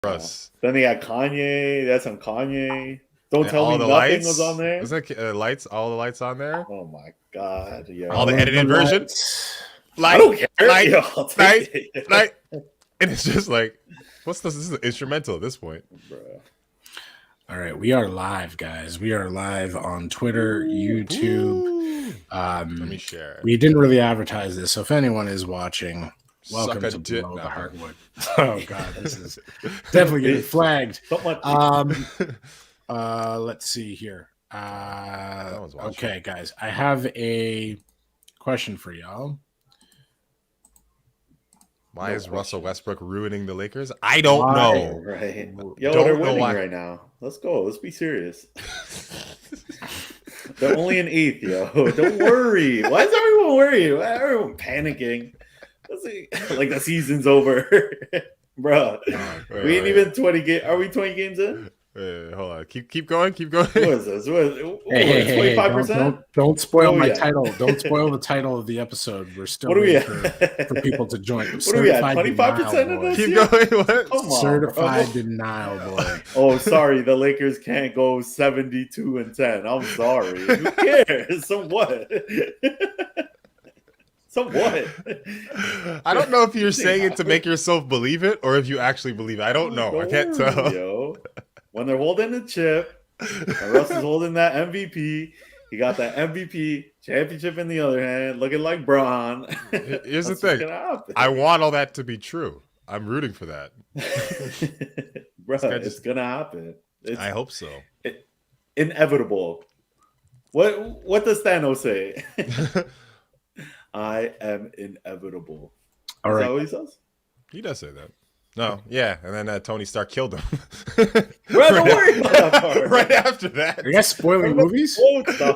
Russ. Then they got Kanye. That's on Kanye. Don't And tell all me the nothing lights was on there. Was that lights? All the lights on there. Oh my god! Yo. All the edited version. I don't care. Yo, I'll take it. And it's just like, what's this? This is an instrumental at this point, bro. All right, we are live, guys. We are live on Twitter, YouTube. Let me share. We didn't really advertise this, so if anyone is watching, welcome to Below the Hardwood. Oh god, this is definitely getting flagged. Let's see here. Okay, guys, I have a question for y'all. Why is Russell Westbrook ruining the Lakers? I don't know. Right. Yo, they're winning right now. Let's go. Let's be serious. They're only in 8th, yo. Don't worry. Why is everyone worried? Why is everyone panicking? Like the season's over. Bro. We ain't even 20 games. Are we 20 games in? Hold on. Keep going. What is this? Hey, 25%? Don't spoil my title. Don't spoil the title of the episode. We're still waiting for people to join. What are we at? 25% of this? Keep going. What? Come on, certified denial, boy. Oh, sorry. The Lakers can't go 72-10. I'm sorry. Who cares? So what? So what? I don't know if you're saying it to make yourself believe it or if you actually believe it. I don't know. I can't tell. Yo. When they're holding the chip, and Russ is holding that MVP, he got that MVP championship in the other hand, looking like Braun. Here's the thing. I want all that to be true. I'm rooting for that. Bro, it's going to happen. I hope so. Inevitable. What does Thanos say? I am inevitable. All right. Is that what he says? He does say that. No, yeah, and then Tony Stark killed him. Bro, don't worry about that part. Right after that. Are you guys spoiling movies? Oh my God.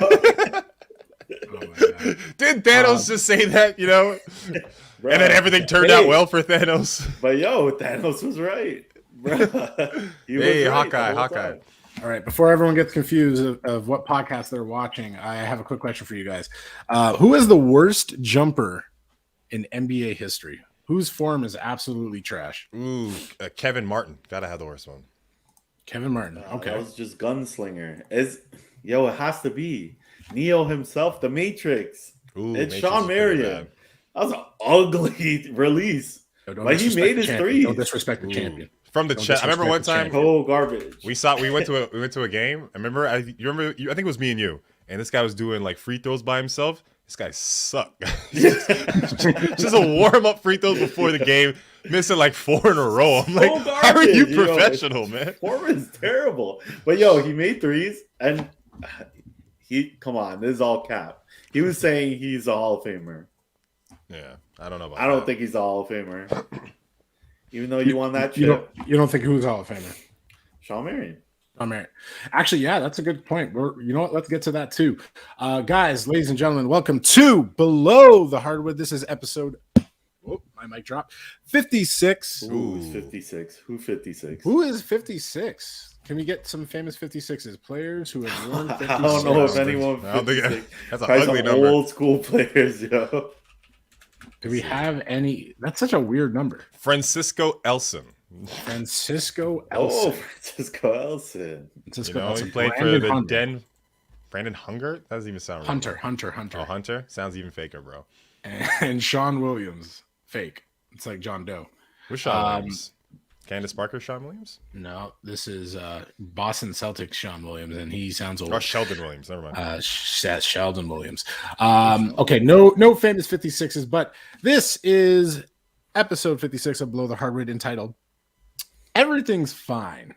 Did Thanos just say that, you know? Bro, and then everything turned out well for Thanos. But yo, Thanos was right. Bro. He was right Hawkeye. All right, before everyone gets confused of what podcast they're watching, I have a quick question for you guys. Who is the worst jumper in NBA history? Whose form is absolutely trash? Ooh, Kevin Martin. Gotta have the worst one. Kevin Martin. Okay. That was just gunslinger. It has to be. Neo himself, the Matrix. Ooh, it's Matrix Sean Marion. That was an ugly release. But he made his threes. Don't disrespect the champion. From the chat. I remember one time. Garbage. We went to a game. I remember. I think it was me and you. And this guy was doing like free throws by himself. This guy sucked. Just a warm-up free throws before the game, missing like 4 in a row. I'm like, how are you professional, man? Form is terrible. But he made threes, and come on, this is all cap. He was saying he's a Hall of Famer. Yeah, I don't know about I don't think he's a Hall of Famer. Even though you won that chip. You don't think who's a Hall of Famer? Sean Marion. Actually, yeah, that's a good point. You know what? Let's get to that too. Guys, ladies and gentlemen, welcome to Below the Hardwood. This is episode, my mic dropped, 56. Ooh, 56. Who 56? Who is 56? Can we get some famous 56s? Players who have worn 56? I don't know if anyone 56. That's an ugly number. Old school players, yo. Do we have any? That's such a weird number. Francisco Elson. Francisco Elson. He played for the Brandon Hunger? That doesn't even sound right. Hunter. Oh, Hunter? Sounds even faker, bro. And Sean Williams. Fake. It's like John Doe. Who's Sean Williams? Candace Parker, Sean Williams? No, this is Boston Celtics Sean Williams, and he sounds old. Oh, Sheldon Williams. Never mind. Sheldon Williams. Okay, no famous 56s, but this is episode 56 of Below the Hardwood, entitled Everything's Fine.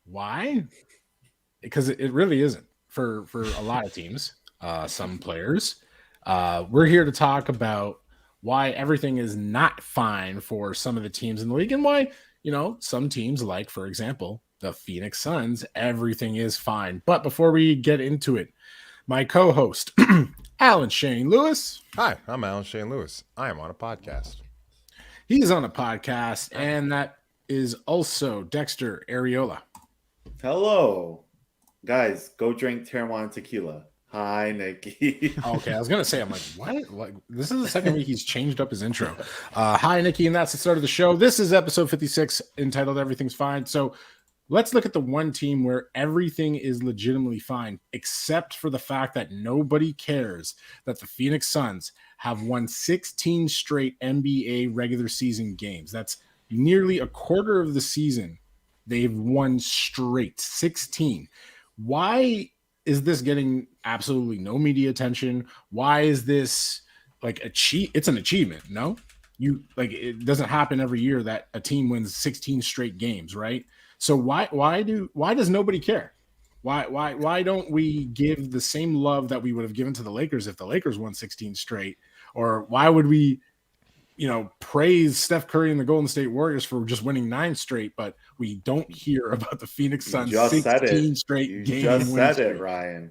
Why? Because it really isn't for a lot of teams, some players. We're here to talk about why everything is not fine for some of the teams in the league and why, some teams, like, for example, the Phoenix Suns, everything is fine. But before we get into it, my co-host, Alan Shane Lewis. Hi, I'm Alan Shane Lewis. I am on a podcast. He's on a podcast, and that is also Dexter Areola. Hello. Guys, go drink Terramana tequila. Hi, Nikki. Okay, I was gonna say, I'm like, what? Like, this is the second week he's changed up his intro. Hi, Nikki, and that's the start of the show. This is episode 56, entitled "Everything's Fine." So let's look at the one team where everything is legitimately fine, except for the fact that nobody cares that the Phoenix Suns have won 16 straight NBA regular season games. That's nearly a quarter of the season. They've won straight 16. Why is this getting absolutely no media attention? Why is this like it's an achievement? No, it doesn't happen every year that a team wins 16 straight games, right? So why does nobody care? Why don't we give the same love that we would have given to the Lakers if the Lakers won 16 straight? Or why would we, praise Steph Curry and the Golden State Warriors for just winning 9 straight, but we don't hear about the Phoenix Suns 16 straight game win streak? You just said it, Ryan.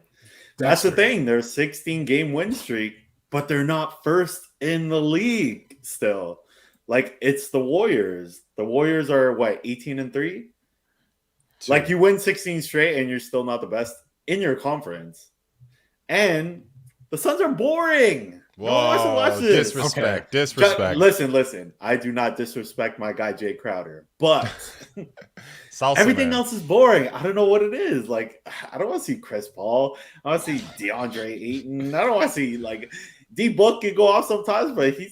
That's the thing. They're 16-game win streak, but they're not first in the league still. Like, it's the Warriors. The Warriors are, 18-3? Like, you win 16 straight and you're still not the best in your conference. And the Suns are boring. Whoa, disrespect. Okay. Disrespect. Listen. I do not disrespect my guy, Jay Crowder. But Salsa everything man. else is boring. I don't know what it is. Like, I don't want to see Chris Paul. I want to see DeAndre Ayton. I don't want to see, D-Book can go off sometimes, but he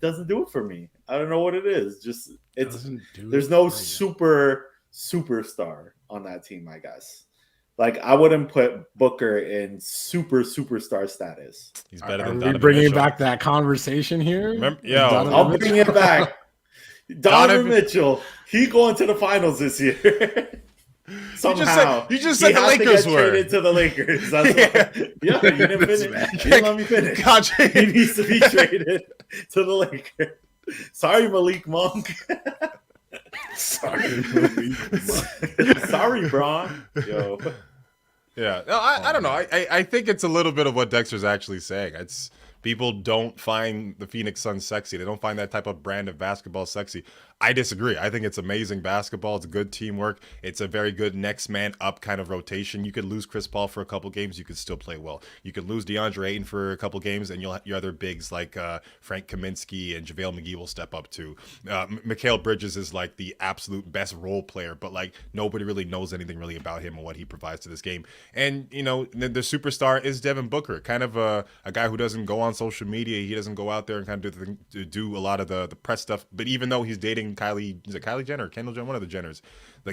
doesn't do it for me. I don't know what it is. There's no superstar on that team, I guess. Like, I wouldn't put Booker in superstar status. He's better than Are we Donovan bringing Mitchell. back that conversation here? I'll bring it back. Donovan Mitchell, he going to the finals this year. Somehow. You just said the Lakers were traded to the Lakers. That's why. Yeah, you didn't finish. You didn't let me finish. God, He needs to be traded to the Lakers. Sorry, Malik Monk. Sorry, Bron. Yo. Yeah, no, I don't know. I think it's a little bit of what Dexter's actually saying. It's people don't find the Phoenix Suns sexy. They don't find that type of brand of basketball sexy. I disagree. I think it's amazing basketball. It's good teamwork. It's a very good next man up kind of rotation. You could lose Chris Paul for a couple games. You could still play well. You could lose DeAndre Ayton for a couple games, and your other bigs like Frank Kaminsky and JaVale McGee will step up too. Mikal Bridges is like the absolute best role player, but nobody really knows anything really about him and what he provides to this game. And, the superstar is Devin Booker, kind of a guy who doesn't go on social media. He doesn't go out there and kind of do a lot of the press stuff. But even though he's dating Kylie Jenner or Kendall Jenner, one of the Jenners,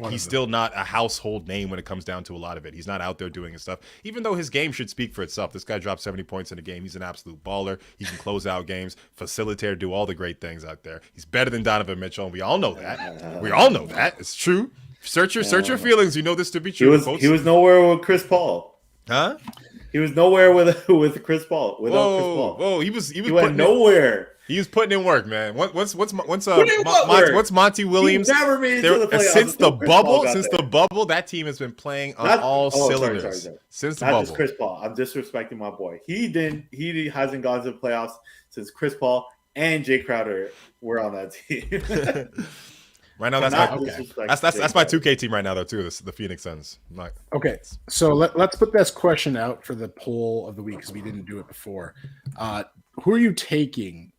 he's still not a household name when it comes down to a lot of it. He's not out there doing his stuff, even though his game should speak for itself. This guy dropped 70 points in a game. He's an absolute baller. He can close out games, facilitator, do all the great things out there. He's better than Donovan Mitchell, and we all know that. We all know that. It's true. Search your feelings. You know this to be true. He was nowhere with Chris Paul. Huh? He was nowhere with Chris Paul. Without Chris Paul. Whoa! He went nowhere. He was putting in work, man. What's Monty Williams? He never made it to the playoffs since the bubble. That team has been playing on all cylinders. Sorry. Since the Not bubble. just Chris Paul. I'm disrespecting my boy. He hasn't gone to the playoffs since Chris Paul and Jay Crowder were on that team. Right now, that's my 2K team right now, though, too. The Phoenix Suns. Okay, so let's put this question out for the poll of the week because we didn't do it before. Who are you taking,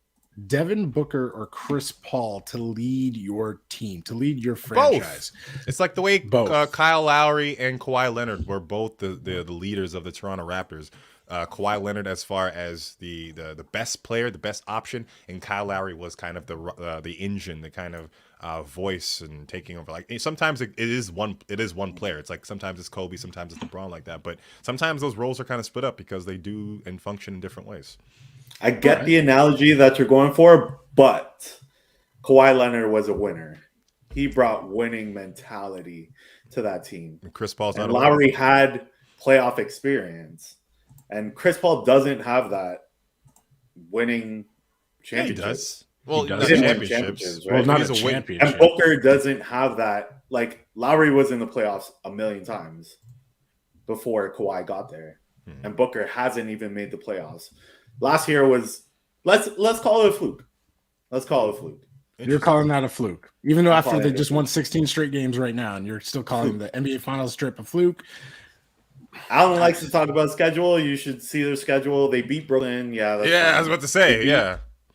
Devin Booker or Chris Paul, to lead your team, to lead your franchise? Both. It's like the way Kyle Lowry and Kawhi Leonard were both the leaders of the Toronto Raptors. Kawhi Leonard as far as the best player, the best option, and Kyle Lowry was kind of the engine, the kind of voice and taking over. Like sometimes it is one player. It's like sometimes it's Kobe, sometimes it's LeBron, like that. But sometimes those roles are kind of split up because they do and function in different ways. I get the analogy that you're going for, but Kawhi Leonard was a winner. He brought winning mentality to that team. And Chris Paul's not. And Lowry had playoff experience, and Chris Paul doesn't have that winning championship. Yeah, he does. Well, he doesn't win championships, right? Well, not a championship. And Booker doesn't have that. Like Lowry was in the playoffs a million times before Kawhi got there, and Booker hasn't even made the playoffs. Last year was let's call it a fluke. Let's call it a fluke. You're calling that a fluke, even though after they just won 16 straight games right now, and you're still calling the NBA Finals trip a fluke. Alan likes to talk about schedule. You should see their schedule. They beat Brooklyn. Yeah, that's Yeah, fine. I was about to say.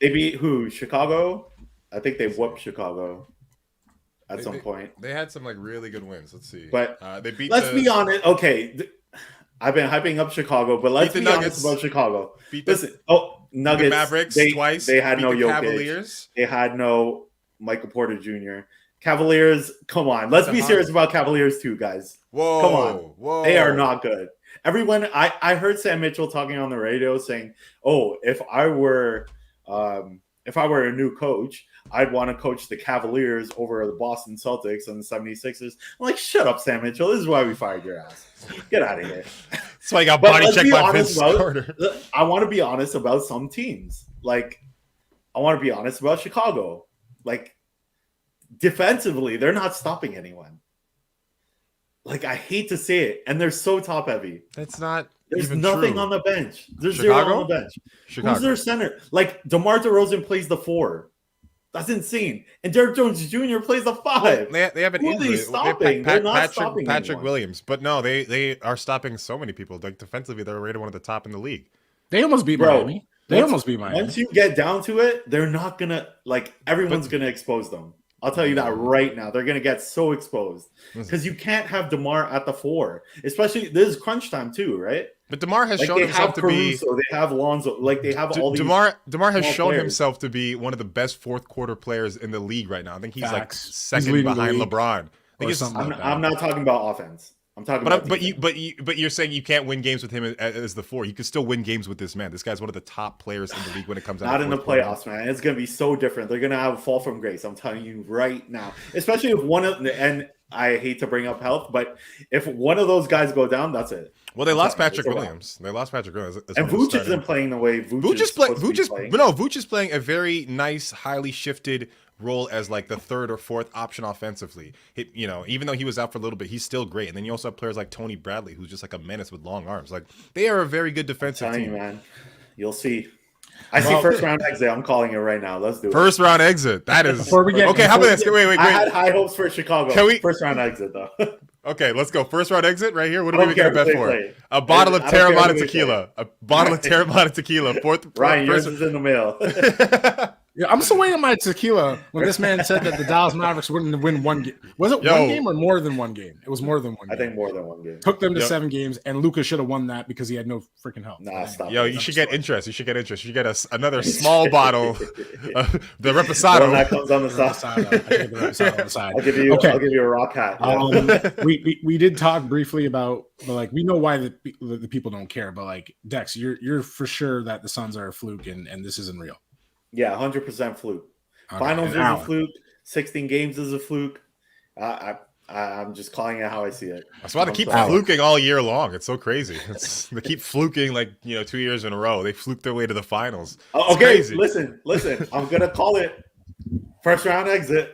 They beat who? Chicago? I think they whooped Chicago at some point. They had some like really good wins. Let's see. But they beat. Let's be honest. Okay, I've been hyping up Chicago, but let's be honest about Chicago. Listen, Nuggets. The Mavericks twice. They had no Jokic. Cavaliers. They had no Michael Porter Jr. Cavaliers. Come on, let's be serious about Cavaliers too, guys. Whoa, come on, whoa. They are not good. Everyone, I heard Sam Mitchell talking on the radio saying, "Oh, if I were a new coach, I'd want to coach the Cavaliers over the Boston Celtics and the 76ers." I'm like, shut up, Sam Mitchell. This is why we fired your ass. Get out of here. That's why I got body checked by Vince Carter. I want to be honest about some teams. Like, I want to be honest about Chicago. Like, defensively, they're not stopping anyone. Like, I hate to say it, and they're so top heavy. That's not. There's even nothing true. on the bench. There's Chicago? zero on the bench. Chicago. Who's their center? Like, DeMar DeRozan plays the 4. That's insane. And Derrick Jones Jr. plays the 5. Well, they have an Who are injury. they stopping? They're not stopping Patrick anyone. Williams. But no, they are stopping so many people. Like defensively, they're rated one of the top in the league. They almost beat Miami. Once you get down to it, they're not gonna everyone's gonna expose them. I'll tell you that right now. They're gonna get so exposed because you can't have DeMar at the 4, especially this is crunch time too, right? But DeMar has shown himself to be. They have Lonzo. Like they have all these. DeMar has shown players. himself to be one of the best fourth quarter players in the league right now. I think he's like Facts. second He's behind leading the LeBron. I'm not talking about offense. I'm talking about. But you're saying you can't win games with him as the 4. You can still win games with this man. This guy's one of the top players in the league when it comes out. Not in the playoffs, man. It's gonna be so different. They're gonna have a fall from grace. I'm telling you right now. Especially if one of and I hate to bring up health, but if one of those guys go down, that's it. Well, they lost Patrick Williams. And Vooch isn't playing the way Vooch is playing. Vooch is playing a very nice, highly shifted role as like the 3rd or 4th option offensively. Even though he was out for a little bit, he's still great. And then you also have players like Tony Bradley, who's just like a menace with long arms. Like they are a very good defensive team. You, man. You'll see. I see first round exit. I'm calling it right now. Let's do it. First round exit. That is okay. How about this? Wait. I had high hopes for Chicago. First round exit though. Okay, let's go. First round exit right here. What are we making a bet for? Play. A bottle of Terramana tequila. A bottle of Terramana tequila. Ryan, yours is in the mail. Yeah, I'm still waiting on my tequila when this man said that the Dallas Mavericks wouldn't win one game. Was it one game or more than one game? It was more than one game. I think more than one game. Took them to 7 games, and Luka should have won that because he had no freaking help. Nah, stop. Yo, you should get interest. You should get another small bottle of the Reposado. That comes on the side. I'll give you a rock hat. We did talk briefly about, but like we know why the people don't care. But like Dex, you're for sure that the Suns are a fluke and this isn't real. Yeah, 100% fluke. Okay. Finals is a fluke. 16 games is a fluke. I'm just calling it how I see it. That's why they keep fluking all year long. It's so crazy. They keep fluking 2 years in a row. They fluked their way to the finals. It's crazy. Listen. I'm gonna call it first round exit.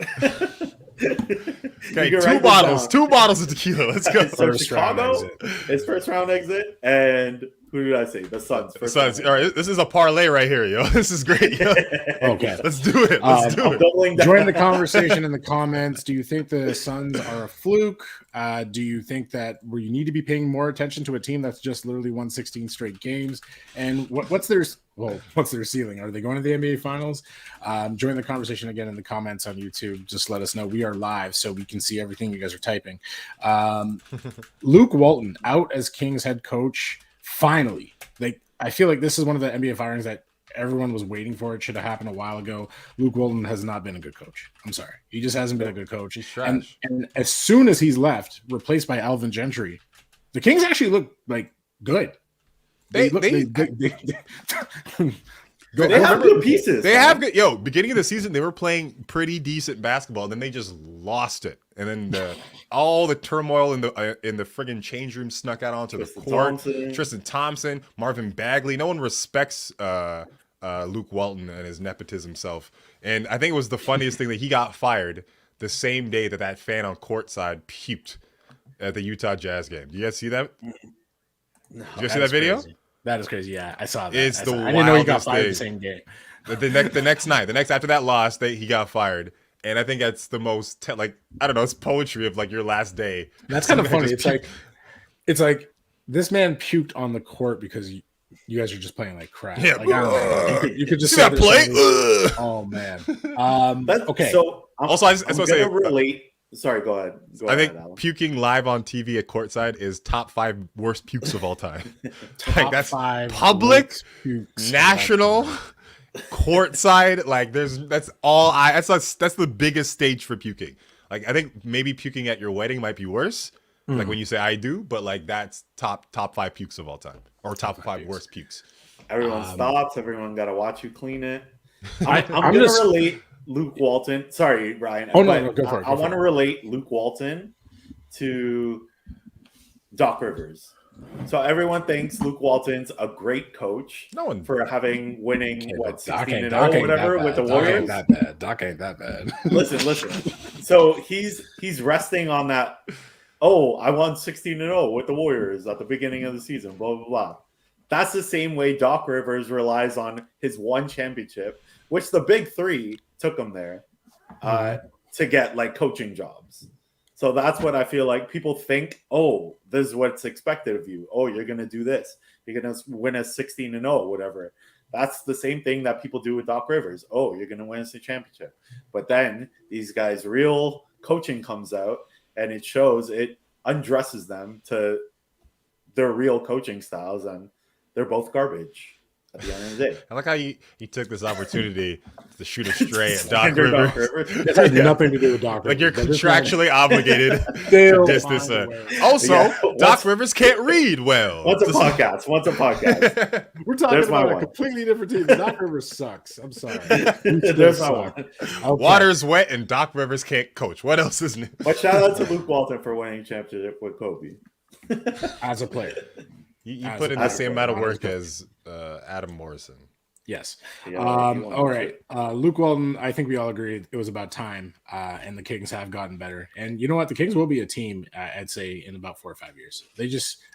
Okay, two bottles of tequila. Let's go. So Chicago is first round exit, and who did I say? The Suns. All right, this is a parlay right here, yo. This is great. Yo. Okay, let's do it. Join the conversation in the comments. Do you think the Suns are a fluke? Do you think that we need to be paying more attention to a team that's just literally won 16 straight games? And what's their ceiling? Are they going to the NBA Finals? Join the conversation again in the comments on YouTube. Just let us know. We are live, so we can see everything you guys are typing. Luke Walton out as Kings head coach. Finally, I feel like this is one of the NBA firings that everyone was waiting for. It should have happened a while ago. Luke Walton has not been a good coach. I'm sorry. He just hasn't been a good coach. He's trash. And as soon as he's left, replaced by Alvin Gentry, the Kings actually look like good. They have good pieces. They have good. Yo, beginning of the season, they were playing pretty decent basketball, and then they just lost it. And then all the turmoil in the friggin' change room snuck out onto the court. Tristan Thompson, Marvin Bagley. No one respects Luke Walton and his nepotism self. And I think it was the funniest thing that he got fired the same day that fan on courtside puked at the Utah Jazz game. Do you guys see that? No, did you see that video? Crazy. That is crazy. Yeah, I saw that. It's I didn't know he got fired the same game. The next night, after that loss, he got fired. And I think that's the most I don't know, it's poetry of your last day. That's kind of funny. It's like This man puked on the court because you guys are just playing like crap. Yeah, like, I don't know. You could just see that play. Oh man. Okay. So Also, I was gonna say, relate. Sorry, go ahead. I think puking live on TV at courtside is top 5 worst pukes of all time. Like that's 5 public, pukes national, courtside. Like that's the biggest stage for puking. Like I think maybe puking at your wedding might be worse. Like when you say I do, but like that's top 5 pukes of all time, or top 5 worst pukes. Everyone stops. Everyone got to watch you clean it. I'm gonna relate Luke Walton. Sorry, Ryan. Oh no, go for it. I want to relate Luke Walton to Doc Rivers. So everyone thinks Luke Walton's a great coach. No one for winning 16-0 or whatever with the Warriors. Doc ain't that bad. Listen. So he's resting on that. Oh, I won 16-0 with the Warriors at the beginning of the season. Blah blah blah. That's the same way Doc Rivers relies on his one championship, which the big 3 took him there to get like coaching jobs. So that's what I feel like people think, oh, this is what's expected of you. Oh, you're going to do this. You're going to win a 16-0, whatever. That's the same thing that people do with Doc Rivers. Oh, you're going to win us a championship. But then these guys' real coaching comes out and it shows, it undresses them to their real coaching styles, and they're both garbage at the end of the day. I like how you took this opportunity to shoot a stray at Doc Rivers. It has nothing to do with Doc Rivers. Like you're contractually obligated to diss this. Also, Doc Rivers can't read well. What's a podcast? We're talking about a completely different team. Doc Rivers sucks. I'm sorry. There's my one. Okay. Water's wet and Doc Rivers can't coach. What else is new? But shout out to Luke Walton for winning championship with Kobe. As a player. You put in the same amount of work as Adam Morrison. Yes. Yeah, all right. Luke Walton, I think we all agree it was about time, and the Kings have gotten better. And you know what? The Kings will be a team, I'd say, in about 4 or 5 years.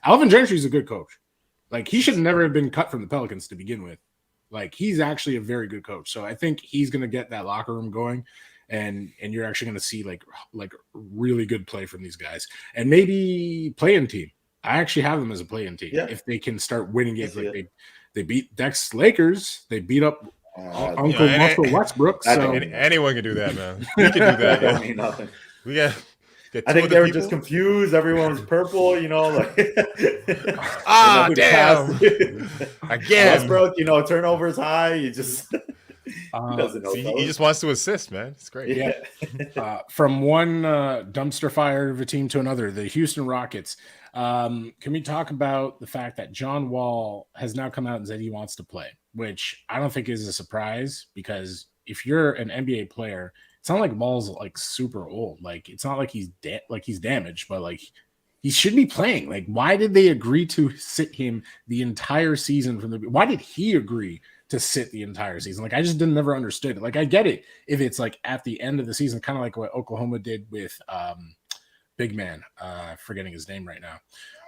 Alvin Gentry's a good coach. Like, he should never have been cut from the Pelicans to begin with. Like, he's actually a very good coach. So I think he's going to get that locker room going, and you're actually going to see, like really good play from these guys. And maybe play-in team. I actually have them as a play-in team. Yeah. If they can start winning games, like they beat Dex Lakers, they beat up Uncle Russell Westbrook. So anyone can do that, man. We can do that. Don't mean nothing. We got. I think they were just confused. Everyone was purple, like. Damn! Again, Westbrook, turnovers high. You just. He doesn't know. He just wants to assist, man. It's great. Yeah. From one dumpster fire of a team to another, the Houston Rockets. Can we talk about the fact that John Wall has now come out and said he wants to play, which I don't think is a surprise, because if you're an NBA player, it's not like Wall's like super old. Like, it's not like he's damaged, but like he should be playing. Like, why did they agree to sit him the entire season why did he agree to sit the entire season? Like, I just never understood it. Like, I get it if it's like at the end of the season, kind of like what Oklahoma did with big man, forgetting his name right now.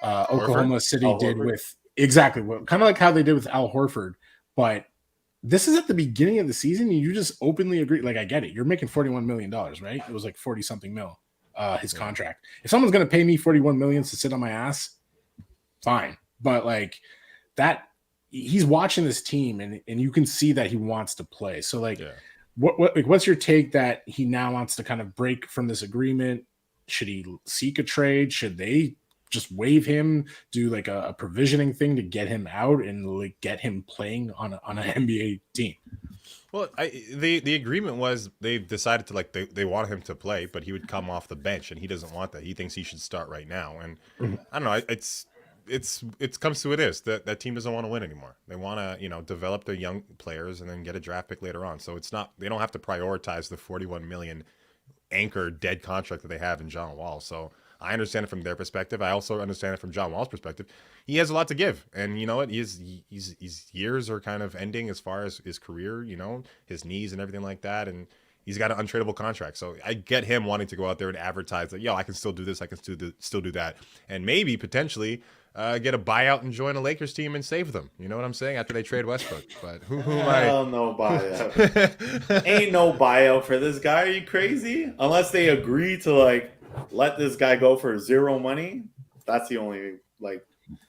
Oklahoma City did with exactly what kind of like how they did with Al Horford, but this is at the beginning of the season. And you just openly agree. Like, I get it. You're making $41 million, right? It was like 40 something mil, his contract. If someone's going to pay me $41 million to sit on my ass, fine. But like that, he's watching this team and you can see that he wants to play. So like, what's your take that he now wants to kind of break from this agreement? Should he seek a trade? Should they just waive him, do like a provisioning thing to get him out and like get him playing on an NBA team? Well, the agreement was they decided to they want him to play, but he would come off the bench, and he doesn't want that. He thinks he should start right now. And I don't know. It comes to that team doesn't want to win anymore. They want to develop their young players and then get a draft pick later on. So they don't have to prioritize the $41 million anchor dead contract that they have in John Wall. So I understand it from their perspective. I also understand it from John Wall's perspective. He has a lot to give, and you know what? His years are kind of ending as far as his career. His knees and everything like that, and he's got an untradeable contract. So I get him wanting to go out there and advertise that, I can still do this, I can still do that, and maybe potentially get a buyout and join a Lakers team and save them. You know what I'm saying? After they trade Westbrook. But who am I? Hell no buyout. Ain't no buyout for this guy. Are you crazy? Unless they agree to let this guy go for zero money. That's the only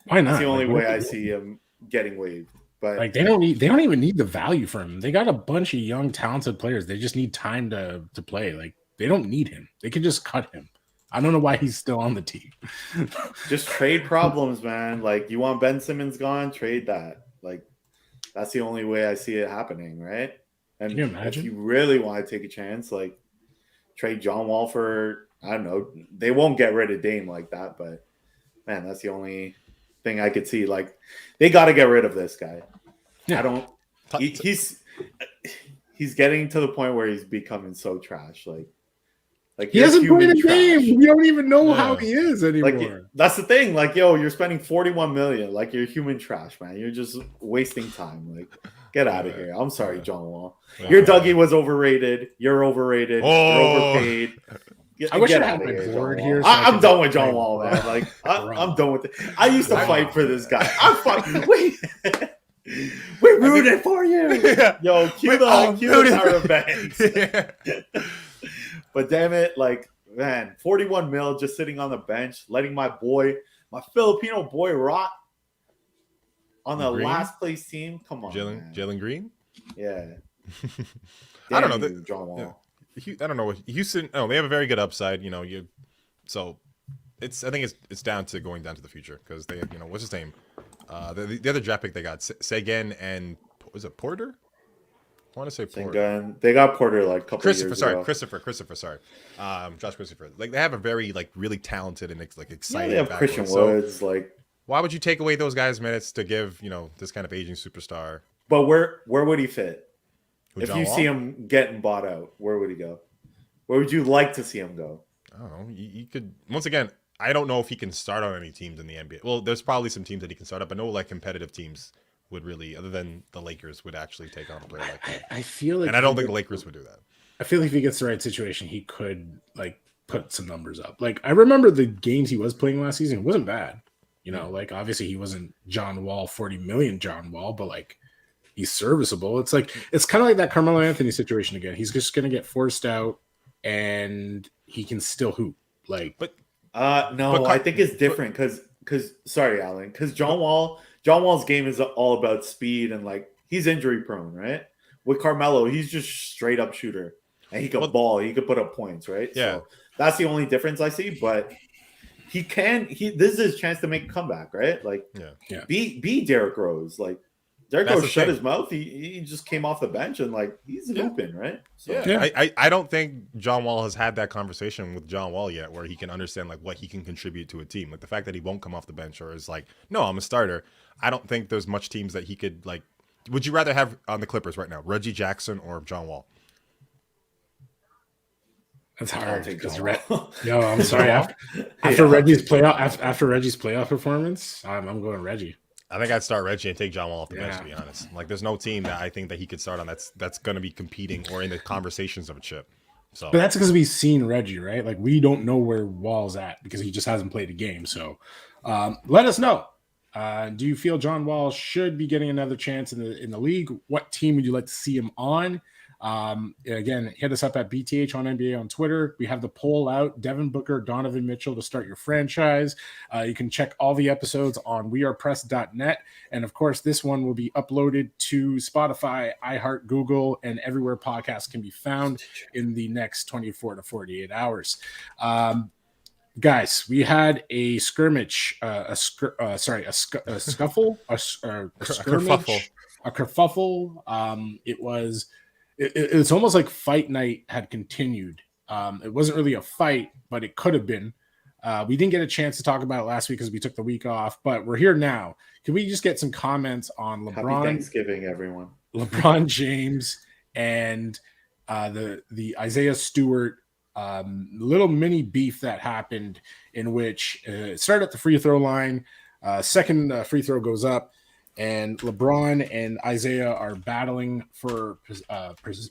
Why not? That's the only Like, way I see him getting waived. But like they don't even need the value for him. They got a bunch of young, talented players. They just need time to play. Like they don't need him. They could just cut him. I don't know why he's still on the team. just trade problems, man. Like you want Ben Simmons gone, trade that. Like that's the only way I see it happening, right? And Can you imagine? if you really want to take a chance, like trade John Wall for, I don't know, they won't get rid of Dame like that, but man, that's the only thing I could see. Like they got to get rid of this guy. Yeah. I don't. He's getting to the point where he's becoming so trash. Like He hasn't played a trash. game. We don't even know how he is anymore. Like that's the thing. Like, yo, you're spending $41 million. Like you're human trash, man. You're just wasting time. Like, get out of here. I'm sorry, John Wall. Your Dougie was overrated. You're overrated. You're overpaid. I wish I had my board here. So I'm done with John Wall, man. Like I'm done with it. I used to fight for this guy. I'm fucking wait. We rooted for you. Yo, cue the bands. But damn it, like, man, 41 mil just sitting on the bench, letting my Filipino boy rot on the last place team. Come on, Jalen Green? Yeah. I don't know. John Wall. Yeah. I don't know. Houston, they have a very good upside, so I think it's down to going down to the future because they, what's his name? The other draft pick they got, Sagan and was it Porter? I want to say Porter. They got Porter like a couple years ago. Christopher, sorry. Josh Christopher. Like they have a very really talented and like exciting. They have Christian Woods. Like, why would you take away those guys' minutes to give this kind of aging superstar? But where would he fit? If John you Wall? see him getting bought out, where would he go? Where would you like to see him go? I don't know. He could once again. I don't know if he can start on any teams in the NBA. Well, there's probably some teams that he can start up, but no competitive teams would really, other than the Lakers, would actually take on a player like that. I feel like, and I don't think the Lakers would do that. I feel like if he gets the right situation, he could put some numbers up. Like I remember the games he was playing last season, it wasn't bad. Like obviously he wasn't John Wall, 40 million John Wall, but like he's serviceable. It's kind of like that Carmelo Anthony situation again. He's just gonna get forced out, and he can still hoop. I think it's different because sorry, Alan, because John Wall's game is all about speed and like he's injury prone, right? With Carmelo, he's just straight up shooter and he could ball, he could put up points, right? Yeah, so that's the only difference I see. But this is his chance to make a comeback, right? Like, be Derrick Rose, like. Derrick Rose shut his mouth. He just came off the bench and like he's hooping, right? So, I don't think John Wall has had that conversation with John Wall yet, where he can understand like what he can contribute to a team. Like the fact that he won't come off the bench or is like, no, I'm a starter. I don't think there's much teams that he could like. Would you rather have on the Clippers right now, Reggie Jackson or John Wall? That's hard because no, I'm sorry. After Reggie's playoff performance, I'm going Reggie. I think I'd start Reggie and take John Wall off the bench, to be honest. Like, there's no team that I think that he could start on that's going to be competing or in the conversations of a chip. So, but that's because we've seen Reggie, right? Like, we don't know where Wall's at because he just hasn't played a game. So, let us know. Do you feel John Wall should be getting another chance in the league? What team would you like to see him on? Again, hit us up at BTH on NBA on Twitter. We have the poll out, Devin Booker, Donovan Mitchell to start your franchise. You can check all the episodes on wearepress.net. And of course, this one will be uploaded to Spotify, iHeart, Google, and everywhere podcasts can be found in the next 24 to 48 hours. Guys, we had a scrimmage, a scuffle, a skirmish, a kerfuffle. It's almost like fight night had continued. It wasn't really a fight, but it could have been. We didn't get a chance to talk about it last week because we took the week off, but we're here now. Can we just get some comments on LeBron? Happy Thanksgiving, everyone. LeBron James and the Isaiah Stewart little mini beef that happened in which it started at the free throw line. Second free throw goes up. And LeBron and Isaiah are battling for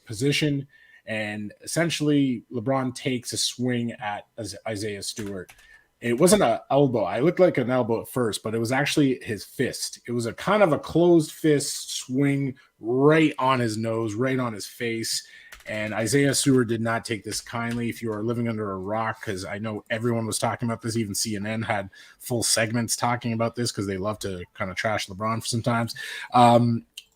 position. And essentially, LeBron takes a swing at Isaiah Stewart. It wasn't an elbow. I looked like an elbow at first, but it was actually his fist. It was a kind of a closed fist swing right on his nose, right on his face. And Isaiah Stewart did not take this kindly. If you are living under a rock, because I know everyone was talking about this, even CNN had full segments talking about this because they love to kind of trash LeBron for sometimes.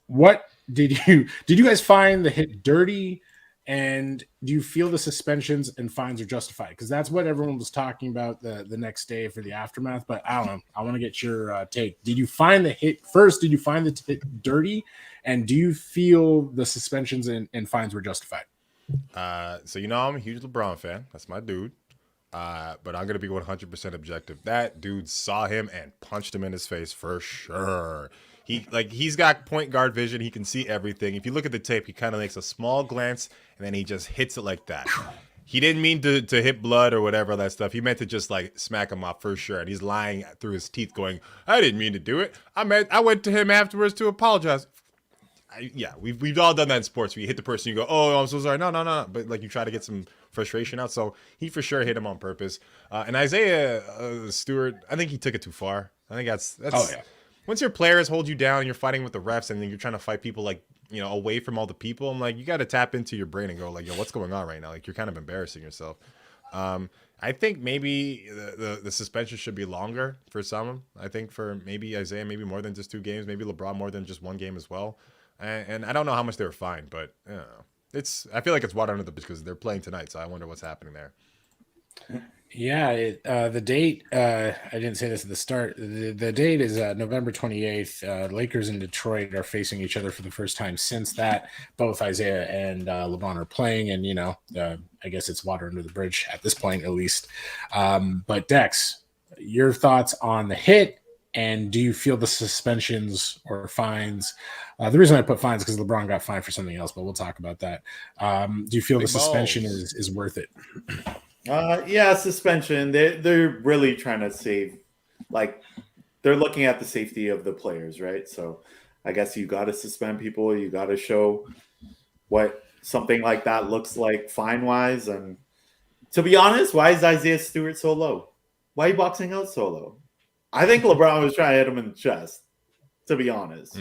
What did you guys find the hit dirty? And do you feel the suspensions and fines are justified? Because that's what everyone was talking about the next day for the aftermath. But I don't know. I want to get your take. Did you find the hit first? Did you find the hit dirty? And do you feel the suspensions and fines were justified? So I'm a huge LeBron fan. That's my dude. But I'm gonna be 100% objective. That dude saw him and punched him in his face for sure. He's got point guard vision. He can see everything. If you look at the tape, he kind of makes a small glance and then he just hits it like that. He didn't mean to hit blood or whatever that stuff. He meant to just like smack him off for sure. And he's lying through his teeth, going, "I didn't mean to do it. I went to him afterwards to apologize." We've all done that in sports. Where you hit the person, you go, "Oh, I'm so sorry." No. But like you try to get some frustration out. So he for sure hit him on purpose. And Isaiah Stewart, I think he took it too far. I think that's. Oh yeah. Once your players hold you down and you're fighting with the refs and then you're trying to fight people like, away from all the people, I'm like, you got to tap into your brain and go like, yo, what's going on right now? Like, you're kind of embarrassing yourself. I think maybe the suspension should be longer for some. I think for maybe Isaiah, maybe more than just 2 games, maybe LeBron more than just 1 game as well. And I don't know how much they were fined, but I feel like it's water under the bridge because they're playing tonight. So I wonder what's happening there. Yeah, the date, I didn't say this at the start. The date is November 28th. Lakers and Detroit are facing each other for the first time since that. Both Isaiah and LeBron are playing, and, I guess it's water under the bridge at this point, at least. But Dex, your thoughts on the hit, and do you feel the suspensions or fines? The reason I put fines is because LeBron got fined for something else, but we'll talk about that. Do you feel the suspension is worth it? Suspension. They're really trying to save, like, they're looking at the safety of the players, right? So I guess you got to suspend people. You got to show what something like that looks like fine-wise. And to be honest, why is Isaiah Stewart so low? Why are you boxing out so low? I think LeBron was trying to hit him in the chest, to be honest.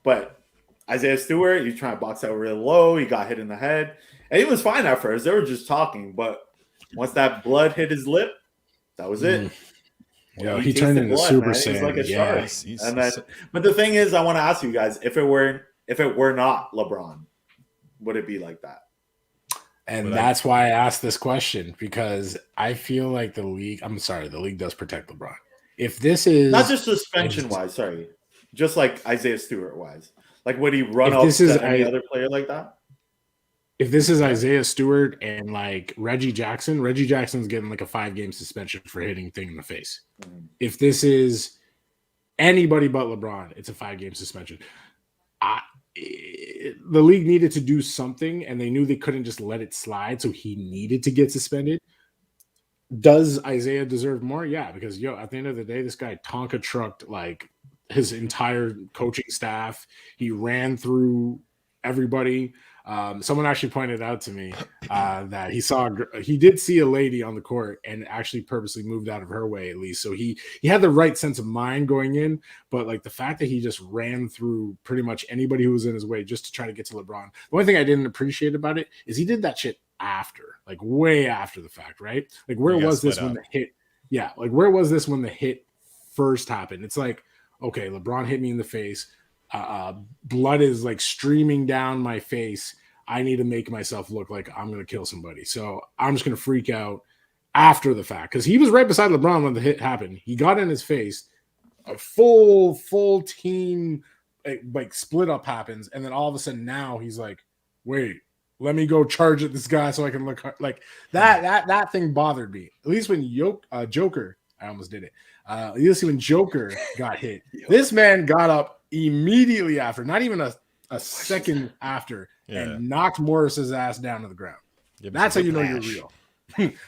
But Isaiah Stewart, he's trying to box out really low. He got hit in the head. And he was fine at first. They were just talking, but once that blood hit his lip, that was it. Yeah, he turned into Super Saiyan. He's like a shark. But the thing is, I want to ask you guys, if it were not LeBron, would it be like that? And that's why I asked this question, because I feel like the league does protect LeBron. If this is not just suspension-wise, just like Isaiah Stewart-wise, like would he run up to any other player like that? If this is Isaiah Stewart and like Reggie Jackson's getting like a 5-game suspension for hitting thing in the face. If this is anybody but LeBron, it's a 5-game suspension. The league needed to do something, and they knew they couldn't just let it slide, so he needed to get suspended. Does Isaiah deserve more? Yeah, because at the end of the day, this guy Tonka trucked like his entire coaching staff. He ran through everybody. Someone actually pointed out to me that he did see a lady on the court and actually purposely moved out of her way, at least. So he had the right sense of mind going in, but like the fact that he just ran through pretty much anybody who was in his way just to try to get to LeBron. The only thing I didn't appreciate about it is he did that shit after, like way after the fact, right? Like where was this when the hit? Yeah, like where was this when the hit first happened? It's like, okay, LeBron hit me in the face. Blood is like streaming down my face. I need to make myself look like I'm going to kill somebody. So I'm just going to freak out after the fact, because he was right beside LeBron when the hit happened. He got in his face. A full team like split up happens, and then all of a sudden now he's like, wait, let me go charge at this guy so I can look like that. That thing bothered me. At least when Joker, I almost did it. You see when Joker got hit, this man got up immediately after, not even a second after, and knocked Morris's ass down to the ground. That's how you know you're real.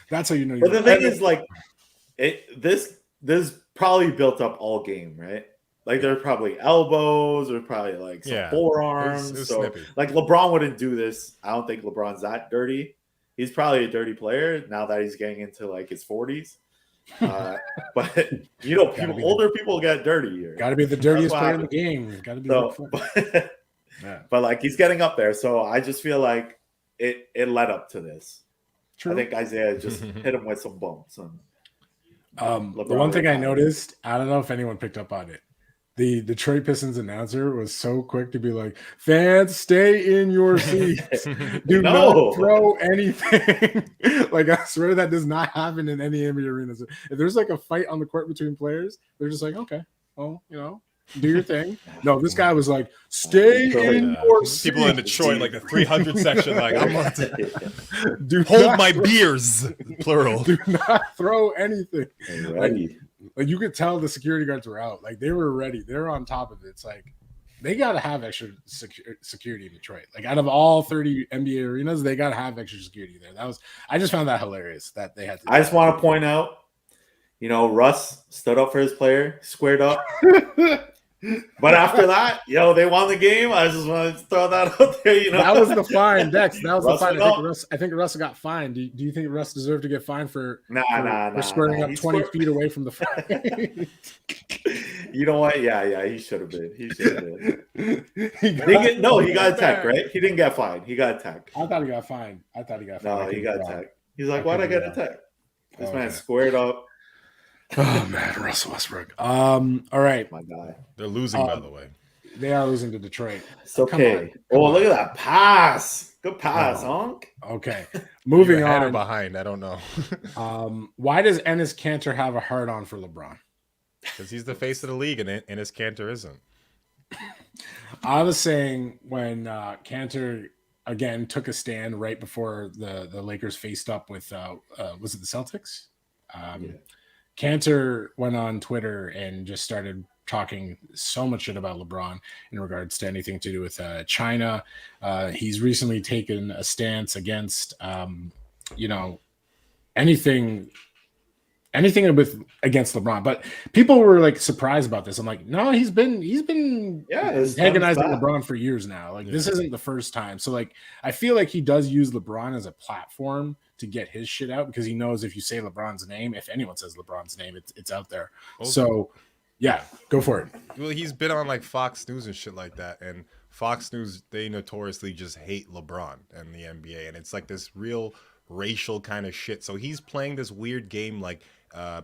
That's how you know you're real. But the thing is, like, this probably built up all game, right? Like, there are probably elbows, or probably like some forearms. It was so snippy. Like LeBron wouldn't do this. I don't think LeBron's that dirty. He's probably a dirty player now that he's getting into like his 40s. But older people get dirty here. Got to be the dirtiest player in the game. Got to be. But like he's getting up there, so I just feel like it led up to this. True. I think Isaiah just hit him with some bumps. And the one thing I noticed, I don't know if anyone picked up on it. The Detroit Pistons announcer was so quick to be like, fans, stay in your seats. Do not throw anything. Like, I swear that does not happen in any NBA arenas. If there's like a fight on the court between players, they're just like, okay, well, do your thing. No, this guy was like, stay in your seats. People in Detroit, like the 300 section, like, I'm about to hold my beers, plural. Do not throw anything. Like you could tell the security guards were out. Like they were ready. They were on top of it. It's like they got to have extra security in Detroit. Like out of all 30 NBA arenas, they got to have extra security there. I just found that hilarious that they had to. I just want to point out, Russ stood up for his player, squared up. But after that, they won the game. I just wanted to throw that out there. That was the fine, Dex. That was the fine. I think Russ got fined. Do you think Russ deserved to get fined for squaring up 20 feet away from the fine? You know what? Yeah, he should have been. He got attacked, right? He didn't get fined. He got attacked. I thought he got fined. No, he got attacked. He's like, why'd I get attacked? This man squared up. Oh man, Russell Westbrook. All right, my guy. They're losing, by the way. They are losing to Detroit. It's okay. Look at that pass. Good pass, Honk. Okay, moving on. Or behind, I don't know. Why does Enes Kanter have a hard on for LeBron? Because he's the face of the league, and Enes Kanter isn't. I was saying when Kanter again took a stand right before the Lakers faced up with was it the Celtics? Kanter went on Twitter and just started talking so much shit about LeBron in regards to anything to do with China. He's recently taken a stance against, anything against LeBron. But people were like surprised about this. I'm like, no, he's been antagonizing LeBron for years now. Like this isn't the first time. So like, I feel like he does use LeBron as a platform to get his shit out because he knows if you say LeBron's name, if anyone says LeBron's name, it's out there. Okay. So yeah, go for it. Well, he's been on like Fox News and shit like that. And Fox News, they notoriously just hate LeBron and the NBA. And it's like this real racial kind of shit. So he's playing this weird game like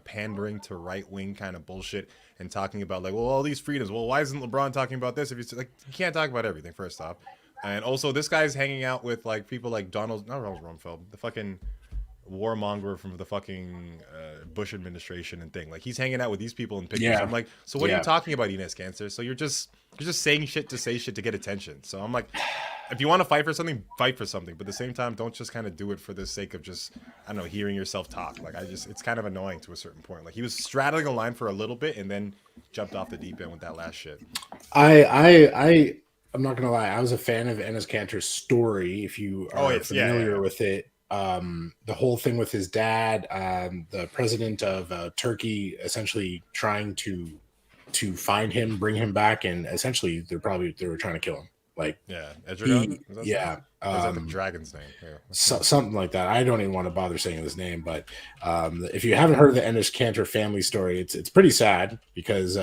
pandering to right-wing kind of bullshit and talking about like, well, all these freedoms. Well, why isn't LeBron talking about this? If you can't talk about everything, first off. And also, this guy's hanging out with like people like Donald Rumsfeld, the fucking warmonger from the fucking Bush administration and thing. Like he's hanging out with these people in pictures. Yeah. I'm like, so what are you talking about, Enes Kanter? So you're just saying shit to say shit to get attention. So I'm like, if you want to fight for something, fight for something. But at the same time, don't just kind of do it for the sake of just, I don't know, hearing yourself talk. Like it's kind of annoying to a certain point. Like he was straddling a line for a little bit and then jumped off the deep end with that last shit. I'm not gonna lie, I was a fan of Enes Kanter's story. If you are familiar with it, the whole thing with his dad, the president of Turkey, essentially trying to find him, bring him back, and essentially they were trying to kill him. Like Erdogan? Is that the dragon's name? Yeah. Something like that. I don't even want to bother saying his name, but if you haven't heard of the Enes Kanter family story, it's pretty sad because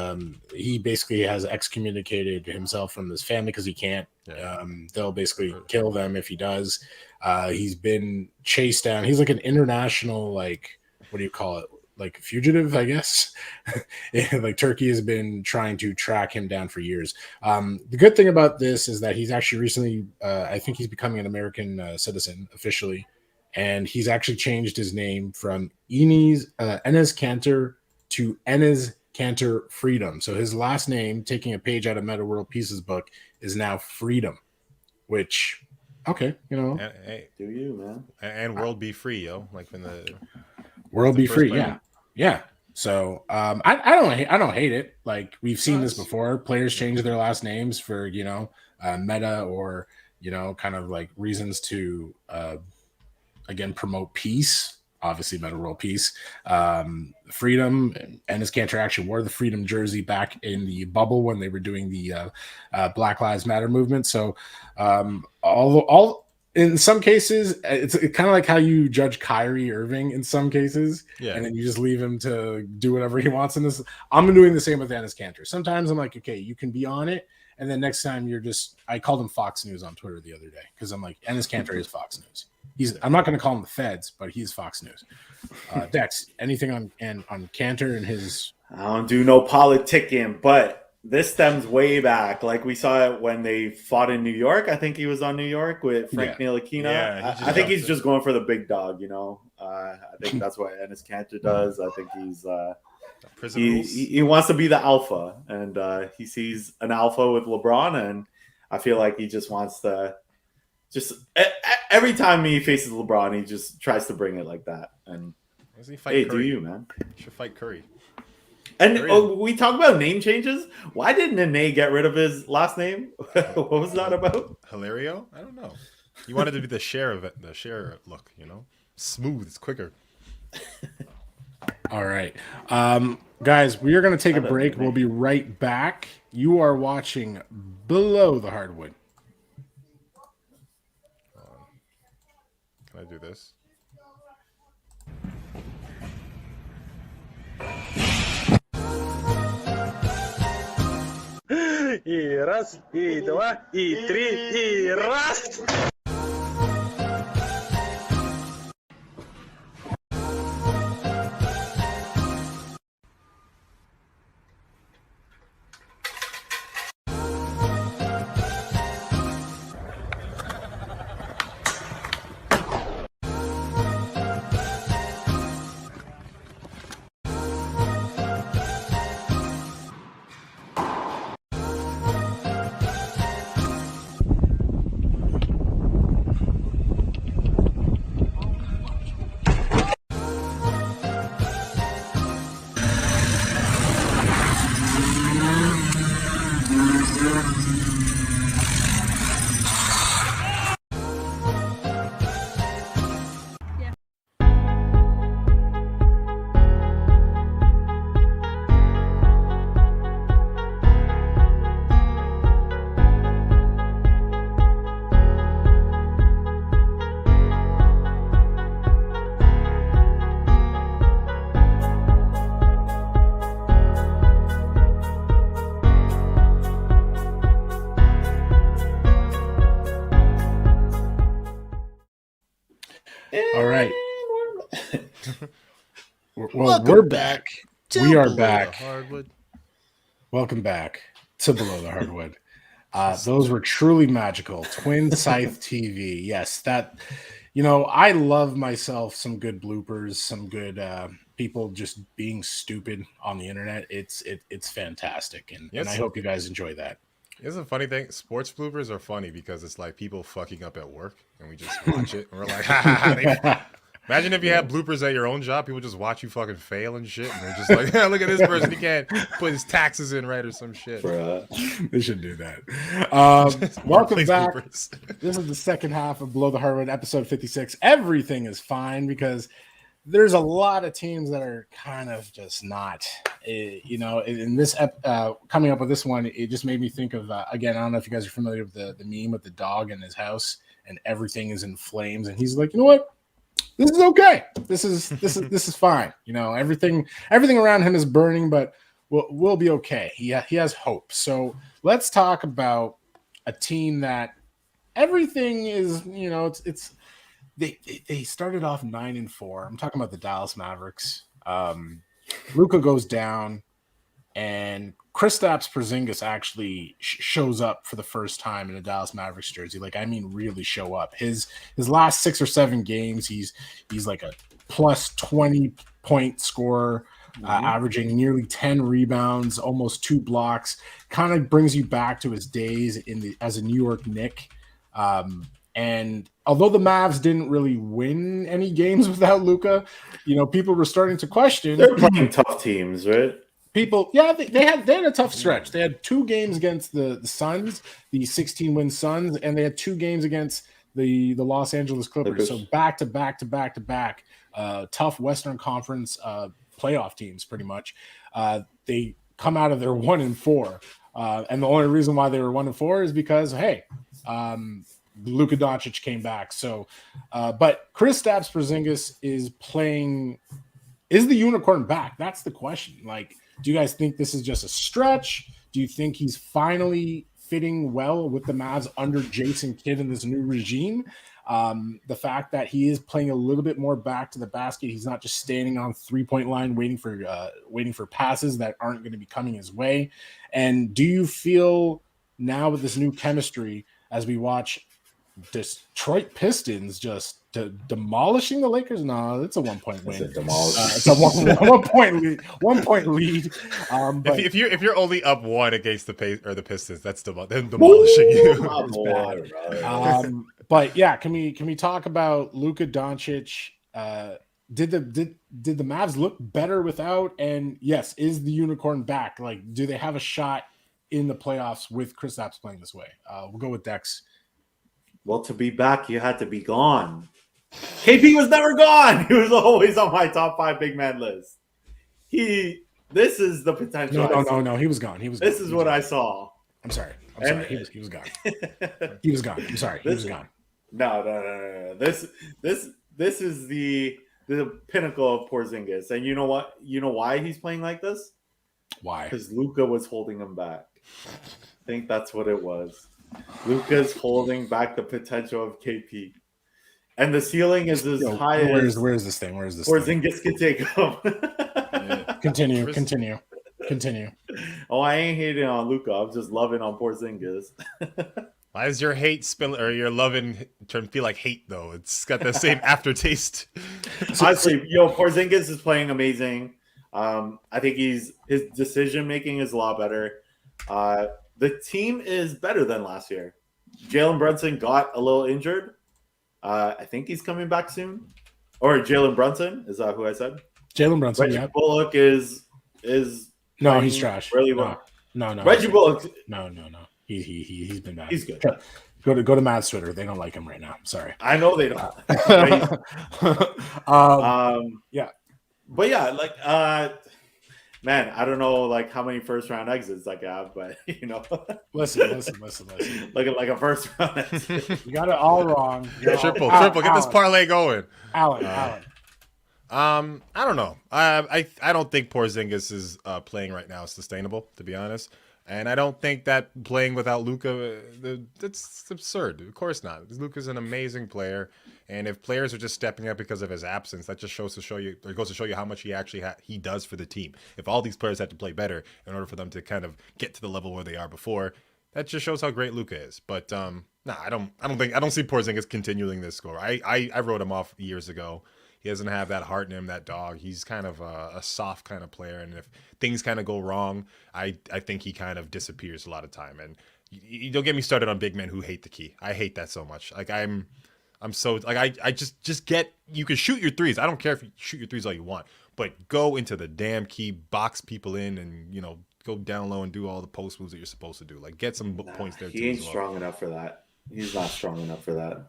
he basically has excommunicated himself from his family because he can't. Yeah. They'll basically kill them if he does. He's been chased down. He's like an international, like, what do you call it? Like fugitive, I guess. Like Turkey has been trying to track him down for years. The good thing about this is that he's actually recently, I think he's becoming an American citizen officially, and he's actually changed his name from Enes Kanter to Enes Kanter Freedom. So his last name, taking a page out of Meta World Peace's book, is now Freedom, which, okay, Hey, do you, man? And world be free, yo. Like when the world be free, yeah. So I don't hate it. Like we've seen this before. Players change their last names for meta or kind of like reasons to again promote peace. Obviously, meta world peace, freedom. And Enes Kanter actually wore the freedom jersey back in the bubble when they were doing the Black Lives Matter movement. So all. In some cases, it's kind of like how you judge Kyrie Irving in some cases, and then you just leave him to do whatever he wants in this. I'm doing the same with Enes Kanter. Sometimes I'm like, okay, you can be on it, and then next time I called him Fox News on Twitter the other day because I'm like, Enes Kanter is Fox News. I'm not going to call him the Feds, but he's Fox News. Dex, anything on Kanter and his? I don't do no politicking, but this stems way back. Like we saw it when they fought in New York. I think he was on New York with Frank Ntilikina. Yeah, I think he's just going for the big dog, you know. I think that's what Enes Kanter does. I think he wants to be the alpha, and he sees an alpha with LeBron, and I feel like he just wants to every time he faces LeBron, he just tries to bring it like that. And hey, Curry? Do you, man? You should fight Curry. And we talk about name changes. Why didn't Nene get rid of his last name? What was that about? Hilario? I don't know. He wanted to be the share look, you know? Smooth, it's quicker. All right. Guys, we are going to take a break. We'll be right back. You are watching Below the Hardwood. Can I do this? И раз, и два, и три, и раз. All right. We're back. We are back. Welcome back to Below the Hardwood. Those were truly magical. Twin Scythe TV. Yes, that, I love myself some good bloopers, some good people just being stupid on the internet. It's fantastic. And I hope you guys enjoy that. Here's a funny thing. Sports bloopers are funny because it's like people fucking up at work and we just watch it and we're like, ha ha ha. Imagine if you had bloopers at your own job, people just watch you fucking fail and shit. And they're just like, yeah, look at this person. He can't put his taxes in right or some shit. They should do that. Welcome back. Bloopers. This is the second half of Below the Hardwood, episode 56. Everything is fine because there's a lot of teams that are kind of just not, in this coming up with this one, it just made me think of, again, I don't know if you guys are familiar with the meme with the dog in his house and everything is in flames. And he's like, you know what? This is okay. This is fine. Everything around him is burning, but we'll be okay. He has hope. So let's talk about a team that everything is, They started off 9-4. I'm talking about the Dallas Mavericks. Luka goes down, and Kristaps Porzingis actually shows up for the first time in a Dallas Mavericks jersey. Really show up. His last 6 or 7 games, he's like a plus 20 point scorer, averaging nearly 10 rebounds, almost 2 blocks. Kind of brings you back to his days as a New York Knick. And although the Mavs didn't really win any games without Luka, people were starting to question. They're playing tough teams, right? They had a tough stretch. They had 2 games against the Suns, the 16-win Suns, and they had 2 games against the Los Angeles Clippers. So back to back, tough Western Conference playoff teams, pretty much. They come out of their 1-4, and the only reason why they were 1-4 is because Luka Doncic came back. So, but Kristaps Porzingis is the unicorn back? That's the question. Do you guys think this is just a stretch? Do you think he's finally fitting well with the Mavs under Jason Kidd in this new regime. The fact that he is playing a little bit more back to the basket, he's not just standing on 3-point line waiting for passes that aren't going to be coming his way. And do you feel now with this new chemistry as we watch Detroit Pistons just demolishing the Lakers? No, it's a 1-point win. It's a 1-point lead. 1-point lead. But if you're only up one against the Pistons, that's them demolishing you. But yeah, can we talk about Luka Doncic? Did the Mavs look better without? And yes, is the unicorn back? Like, do they have a shot in the playoffs with Kristaps playing this way? We'll go with Dex. Well, to be back, you had to be gone. KP was never gone. He was always on my top 5 big man list. This is the potential. No. He was gone. This is what I saw. I'm sorry. He was gone. He was gone. I'm sorry. He was gone. No. This is the pinnacle of Porzingis. And you know what? You know why he's playing like this? Why? Because Luka was holding him back. I think that's what it was. Luka's holding back the potential of KP. And the ceiling is as high as... Where's this thing? Porzingis can take him. Continue. Oh, I ain't hating on Luka. I'm just loving on Porzingis. Why is your hate or your loving turn feel like hate though? It's got the same aftertaste. Honestly, Porzingis is playing amazing. I think his decision making is a lot better. The team is better than last year. Jalen Brunson got a little injured. I think he's coming back soon. Or Jalen Brunson, is that who I said? Jalen Brunson. Reggie Bullock is no, he's trash. Really well. No. Reggie Bullock. No. He's been bad. He's good. Go to Matt's Twitter. They don't like him right now. Sorry. I know they don't. Yeah. But yeah, man, I don't know how many first round exits I have, but Listen. Look at a first round exit. You got it all wrong. Triple. Get this parlay going. Alan. I don't know. I don't think Porzingis' playing right now is sustainable, to be honest. And I don't think that playing without Luka, that's absurd. Of course not. Luka's an amazing player, and if players are just stepping up because of his absence, that just goes to show you how much he actually he does for the team. If all these players had to play better in order for them to kind of get to the level where they are before, that just shows how great Luka is. But I don't see Porzingis continuing this score. I wrote him off years ago. He doesn't have that heart in him, that dog. He's kind of a soft kind of player, and if things kind of go wrong, I think he kind of disappears a lot of time. And you don't get me started on big men who hate the key. I hate that so much. I'm so I just get, you can shoot your threes. I don't care if you shoot your threes all you want, but go into the damn key, box people in, and go down low and do all the post moves that you're supposed to do. Get some points there. He ain't strong enough for that. He's not strong enough for that.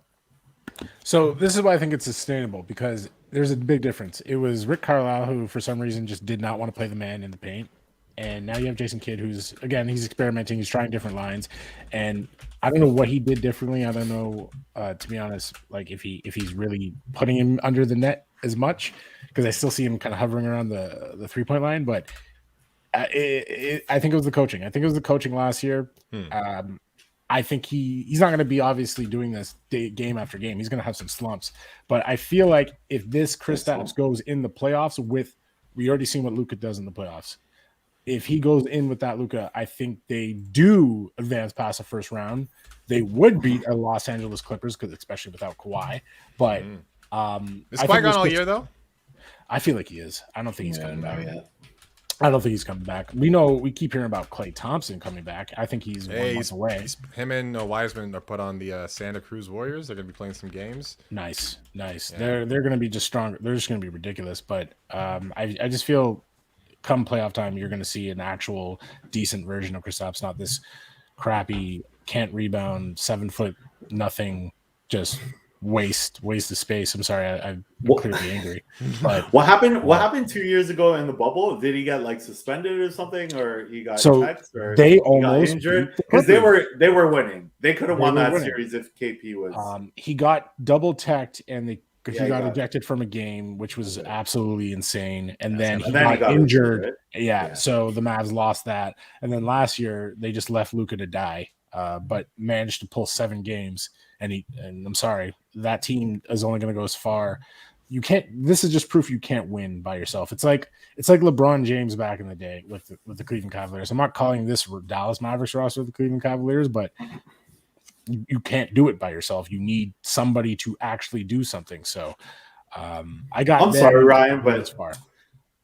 So this is why I think it's sustainable, because there's a big difference. It was Rick Carlisle who, for some reason, just did not want to play the man in the paint. And now you have Jason Kidd, who's, again, he's experimenting. He's trying different lines. And I don't know what he did differently. I don't know, to be honest, if he's really putting him under the net as much, because I still see him kind of hovering around the 3-point line. But I think it was the coaching. I think it was the coaching last year. I think he's not going to be obviously doing this game after game. He's going to have some slumps. But I feel like if this Kristaps goes in the playoffs we already seen what Luka does in the playoffs. If he goes in with that Luka, I think they do advance past the first round. They would beat the Los Angeles Clippers, because especially without Kawhi. But is Kawhi gone all year though? I feel like he is. I don't think he's coming back. I don't think he's coming back. We keep hearing about Klay Thompson coming back. I think he's 1 month away. Him and Wiseman are put on the Santa Cruz Warriors. They're going to be playing some games. Nice. Yeah. They're going to be just strong. They're just going to be ridiculous. But I just feel come playoff time, you're going to see an actual decent version of Kristaps, not this crappy, can't rebound, 7 foot nothing, just waste of space. I'm sorry, I'm clearly angry. But what happened 2 years ago in the bubble? Did he get suspended or something, or he got text, or they got almost injured? Because they were winning. They could have won that series if KP was. He got double teched, and he got ejected from a game, which was absolutely insane. And then he got injured. Yeah, so the Mavs lost that. And then last year they just left Luka to die. but managed to pull 7 games. And I'm sorry, that team is only going to go as far. You can't. This is just proof you can't win by yourself. It's like LeBron James back in the day with the Cleveland Cavaliers. I'm not calling this Dallas Mavericks roster the Cleveland Cavaliers, but you can't do it by yourself. You need somebody to actually do something. So I'm sorry, Ryan, but as far.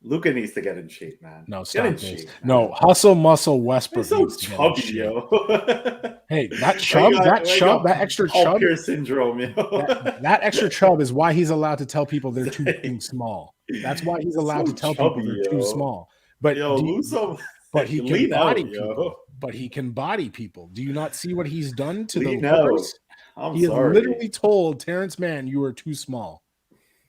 Luka needs to get in shape, man. No, stop this. No, hustle muscle Westbrook so needs to get in chubby, shape. Yo. Hey, that chub, that extra chub, Pierre syndrome, yo. that extra chub is why he's allowed to tell people they're too small. That's why he's allowed to tell people they're too small. But but he can body people. But he can body people. Do you not see what he's done to the Lakers? He has literally told Terrence Mann, "You are too small."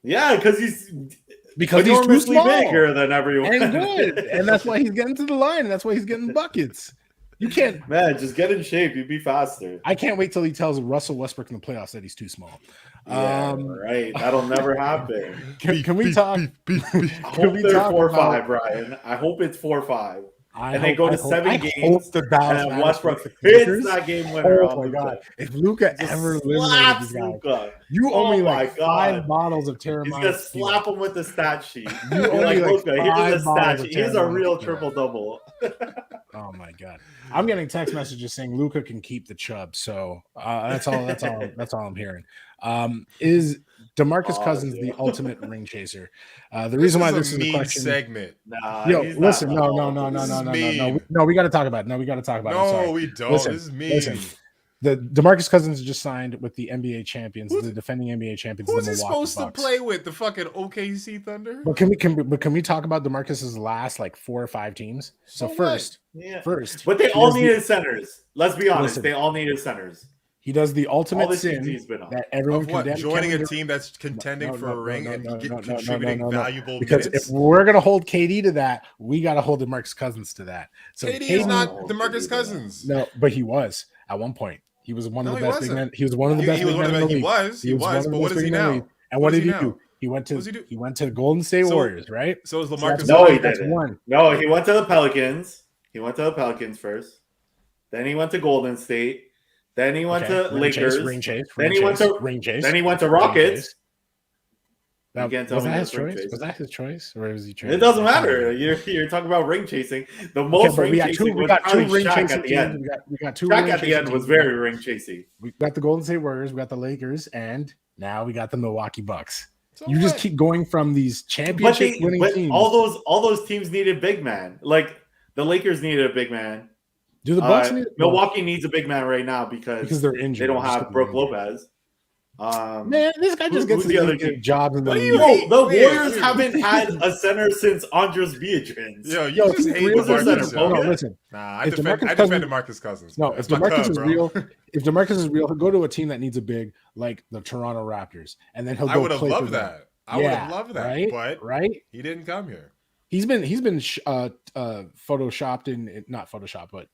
Yeah, because he's too small, bigger than everyone, and good, and that's why he's getting to the line. And that's why he's getting buckets. You can't, man. Just get in shape. You'd be faster. I can't wait till he tells Russell Westbrook in the playoffs that he's too small. Yeah, right. That'll never happen. Can we talk? I hope they're 4-5, Ryan. I hope it's 4-5. And they go to 7 games. And Westbrook hits that game winner. Oh my God! If Luka ever eliminates these guys, you owe me like 5 bottles of Terramana. He's gonna slap him with the stat sheet. You owe me like Luka. Here's a stat sheet. Here's a real triple double. Oh my God! I'm getting text messages saying Luka can keep the chub. So that's all. That's all I'm hearing. Is DeMarcus Cousins the ultimate ring chaser? The reason why this is a question segment. Listen, no. We got to talk about it. No, we got to talk about it. No, we don't. This is me. Listen, the DeMarcus Cousins just signed with the NBA champions, the defending NBA champions. Who's he supposed to play with? The fucking OKC Thunder? But can we talk about DeMarcus's last like 4 or 5 teams? So first, but they all needed centers. Let's be honest, they all needed centers. He does the ultimate sin that everyone condemns. Joining a team that's contending for a ring and contributing valuable because minutes? If we're going to hold KD to that, we got to hold DeMarcus Cousins to that. So KD is not DeMarcus Cousins. No, but he was at one point. He was one of the best big men. He was one of the best big men in the league. He was, but what is he now? And what did he do? He went to Golden State Warriors, right? So is LaMarcus? No, he didn't. No, he went to the Pelicans. He went to the Pelicans first. Then he went to Golden State. Then he went to Lakers. Then he went to Rockets. Was that his choice? Was that his choice, or was he traded? It doesn't matter. You're talking about ring chasing. The most ring chasing was probably Shaq at the end. We got 2 Shaq at the end was very ring chasing. We got the Golden State Warriors, we got the Lakers, and now we got the Milwaukee Bucks. You just keep going from these championship winning teams. All those teams needed big man. Like the Lakers needed a big man. Do the Bucks Milwaukee needs a big man right now because they're injured. They don't have Brook Lopez. Man, this guy just gets the other jobs in the league. The Warriors haven't had a center since Andres Biedrins. You just hate DeMarcus. No, listen. I defend DeMarcus Cousins. No, if DeMarcus is real, he'll go to a team that needs a big like the Toronto Raptors, and then he'll go. I would have loved that. I would have loved that, but he didn't come here. He's been photoshopped in not photoshopped, but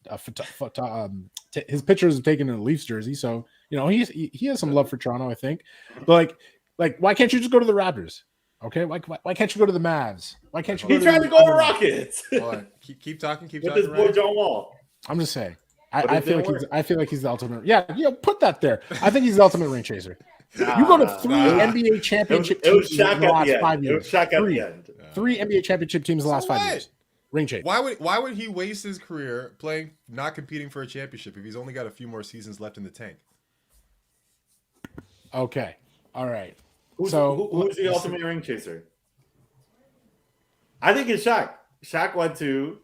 his pictures are taken in a Leafs jersey. So he has some love for Toronto, I think. But like why can't you just go to the Raptors? Okay, why can't you go to the Mavs? Why can't you? He tried to go to Rockets. Keep talking. With his boy John Wall. I'm just saying. I feel like he's the ultimate. Yeah, put that there. I think he's the ultimate ring chaser. You go to 3 NBA championship teams in the last 5 years. It was Shaq at the end. 3 NBA championship teams in the last 5 years. Ring chase. Why would he waste his career not competing for a championship if he's only got a few more seasons left in the tank? Okay. All right. Who's the ultimate ring chaser? I think it's Shaq. Shaq went to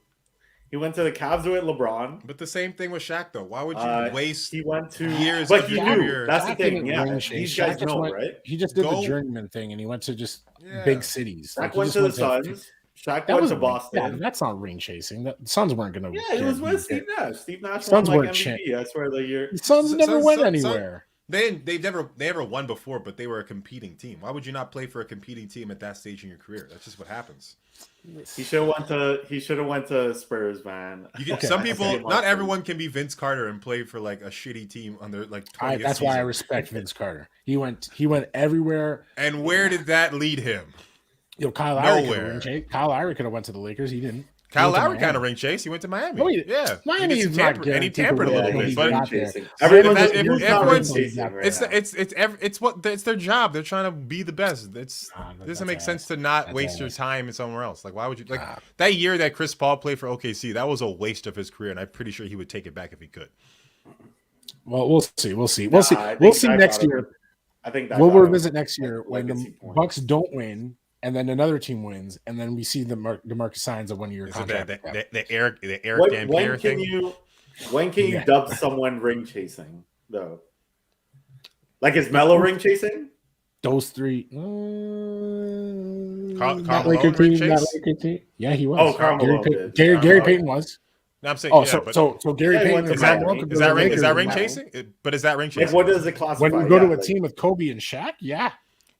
the Cavs with LeBron. But the same thing with Shaq, though. Why would you waste years of your career? That's the thing. Yeah, these guys know, right? He just did the journeyman thing, and he went to just big cities. Shaq went to the Suns. Shaq went to Boston. Yeah, that's not ring chasing. The Suns weren't going to. Yeah, it was with Steve Nash. Steve Nash won like MVP. I swear, the Suns never went anywhere. They never won before, but they were a competing team. Why would you not play for a competing team at that stage in your career? That's just what happens. He should have went to Spurs, man. Some people, not everyone can be Vince Carter and play for like a shitty team under like 20th That's season. why I respect Vince Carter. He went everywhere. And where did that lead him? Kyle Lowry could have went to the Lakers. He didn't. Kyle went to Lowry kind Miami. of ring chase. He went to Miami. No, he- Yeah, Miami he did is some not tamper, and he guaranteed tampered a to little win. bit. He's But not there. Everyone's if- who's if- not everyone's- chasing right it's now? it's their job. They're trying to be the best. It doesn't make sense to not That's waste your ass. time in somewhere else. Like, why would you that year that Chris Paul played for OKC? That was a waste of his career, and I'm pretty sure he would take it back if he could. Well, we'll see. I We'll think see that next got him. year. I think that We'll got him. revisit next year when the Legacy point. Bucks don't win, and then another team wins, and then we see the DeMarcus signs a 1-year Is it contract. the Eric When Dampier can thing? you Yeah. dub someone ring chasing though? Like is Melo ring chasing? Those three. Karl That Malone Laker ring team, that chase? Laker team. Yeah, he was. Oh, Karl Gary Malone Payton, did. Gary Oh, Payton was. No, I'm saying. Oh, yeah, but so Gary Yeah, he Payton went to and Miami. Karl Malone could is go that to ring? the Is that Lakers ring now. chasing? But is that ring Like chasing? what does it classify? When you go to Yeah, a like- team with Kobe and Shaq, yeah.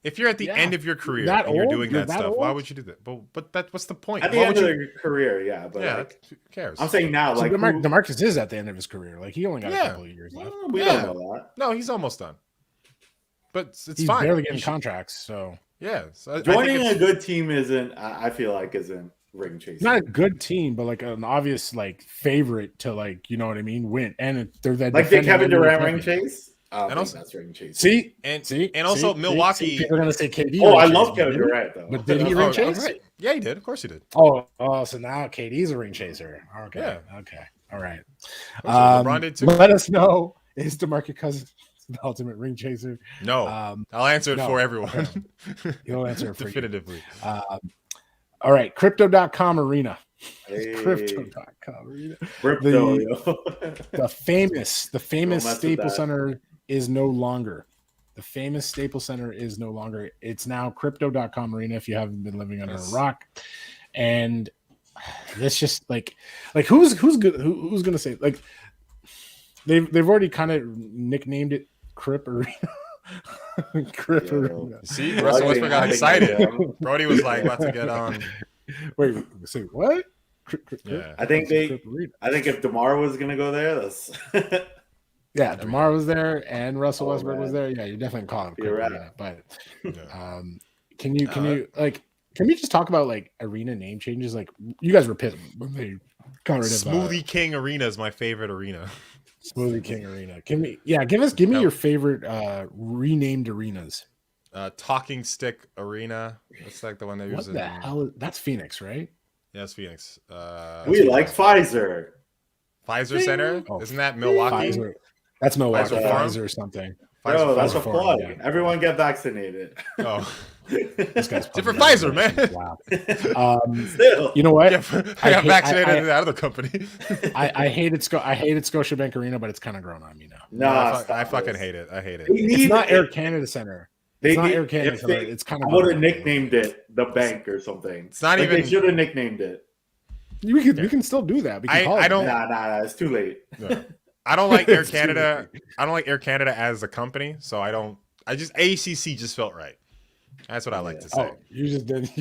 If you're at the Yeah. end of your career That and you're old? doing You're that that stuff, why old? would you do that? But what's the point? at the Why end would of you? their career, yeah, but Yeah, like, who cares? I'm saying now, So like DeMarcus is at the end of his career. Like he only got a Yeah. couple of years left. we Yeah. don't know that. No, he's almost done. But it's He's fine. barely You getting should- contracts, so Yeah, so I think Joining it's- a good team isn't. I feel like isn't ring chasing. it's not a good team, but like an obvious like favorite to like you know what I mean win. And they're that Like did defending Kevin NBA Durant ring champion. chase? I don't And think also- that's ring chasing. See, and see, and also see, Milwaukee. see, people are gonna say KD. Oh, ring I chase, love but Kevin did he? Durant though. But did he Oh, ring oh, chase? right. Yeah, he did. Of course he did. Oh, so now KD's a ring chaser. Okay, Yeah. okay, all right. Of course, LeBron did too. Let us know. Is DeMarcus Cousins the ultimate ring chaser? No, I'll answer it no, for everyone. He'll answer it for you. definitively. All right, Crypto.com Arena. Hey, Crypto.com Arena. crypto, The- yo. The famous Don't mess with Staples that. Center is no longer. The famous Staples Center is no longer. It's now Crypto.com Arena. If you haven't been living under Yes. a rock, and that's just like who's good? Who's gonna say like they've already kind of nicknamed it Crip Arena. Crip Yo. Arena. See, Well, Russell I Westbrook think- got excited. yeah. Brody was like about to get on. Wait, say what? Crip. Yeah. I think they. Crip Arena. I think if DeMar was gonna go there, that's. Yeah, DeMar was there and Russell Oh, Westbrook was man. there. Yeah, you're definitely calling You're Crip right. Arena, but. Yeah. Can you like can we just talk about like arena name changes? Like you guys were pissed when they got rid of Smoothie King Arena is my favorite arena. Smoothie King Arena. Can we give me your favorite renamed arenas. Talking Stick Arena. That's like the one they What use in. the hell that's Phoenix, right? Yeah, it's Phoenix. we like Pfizer. Pfizer Center. Oh, Isn't that Milwaukee? Pfizer. That's Milwaukee Pfizer Forum? Pfizer or something. Bro, that's a Forum, plug. yeah. Everyone get vaccinated. Oh, This guy's different probably- Pfizer, man. Wow. Still. You know what? Yeah, I got hate- vaccinated in that other company. I hated Scotiabank Arena, but it's kind of grown on me now. Nah, I fucking this. hate it. I hate it. They It's need not it. Air Canada Center. They It's not need- Air Canada if Center. they- It's kind I of would have nicknamed it the bank or something. It's not Like, even. They should have nicknamed it. We can still do that. We can I call it don't- that. Nah, it's too late. No. I don't like Air It's too Canada. I don't like Air Canada as a company, so I don't. I just ACC just felt right. That's what I like to say. Oh, you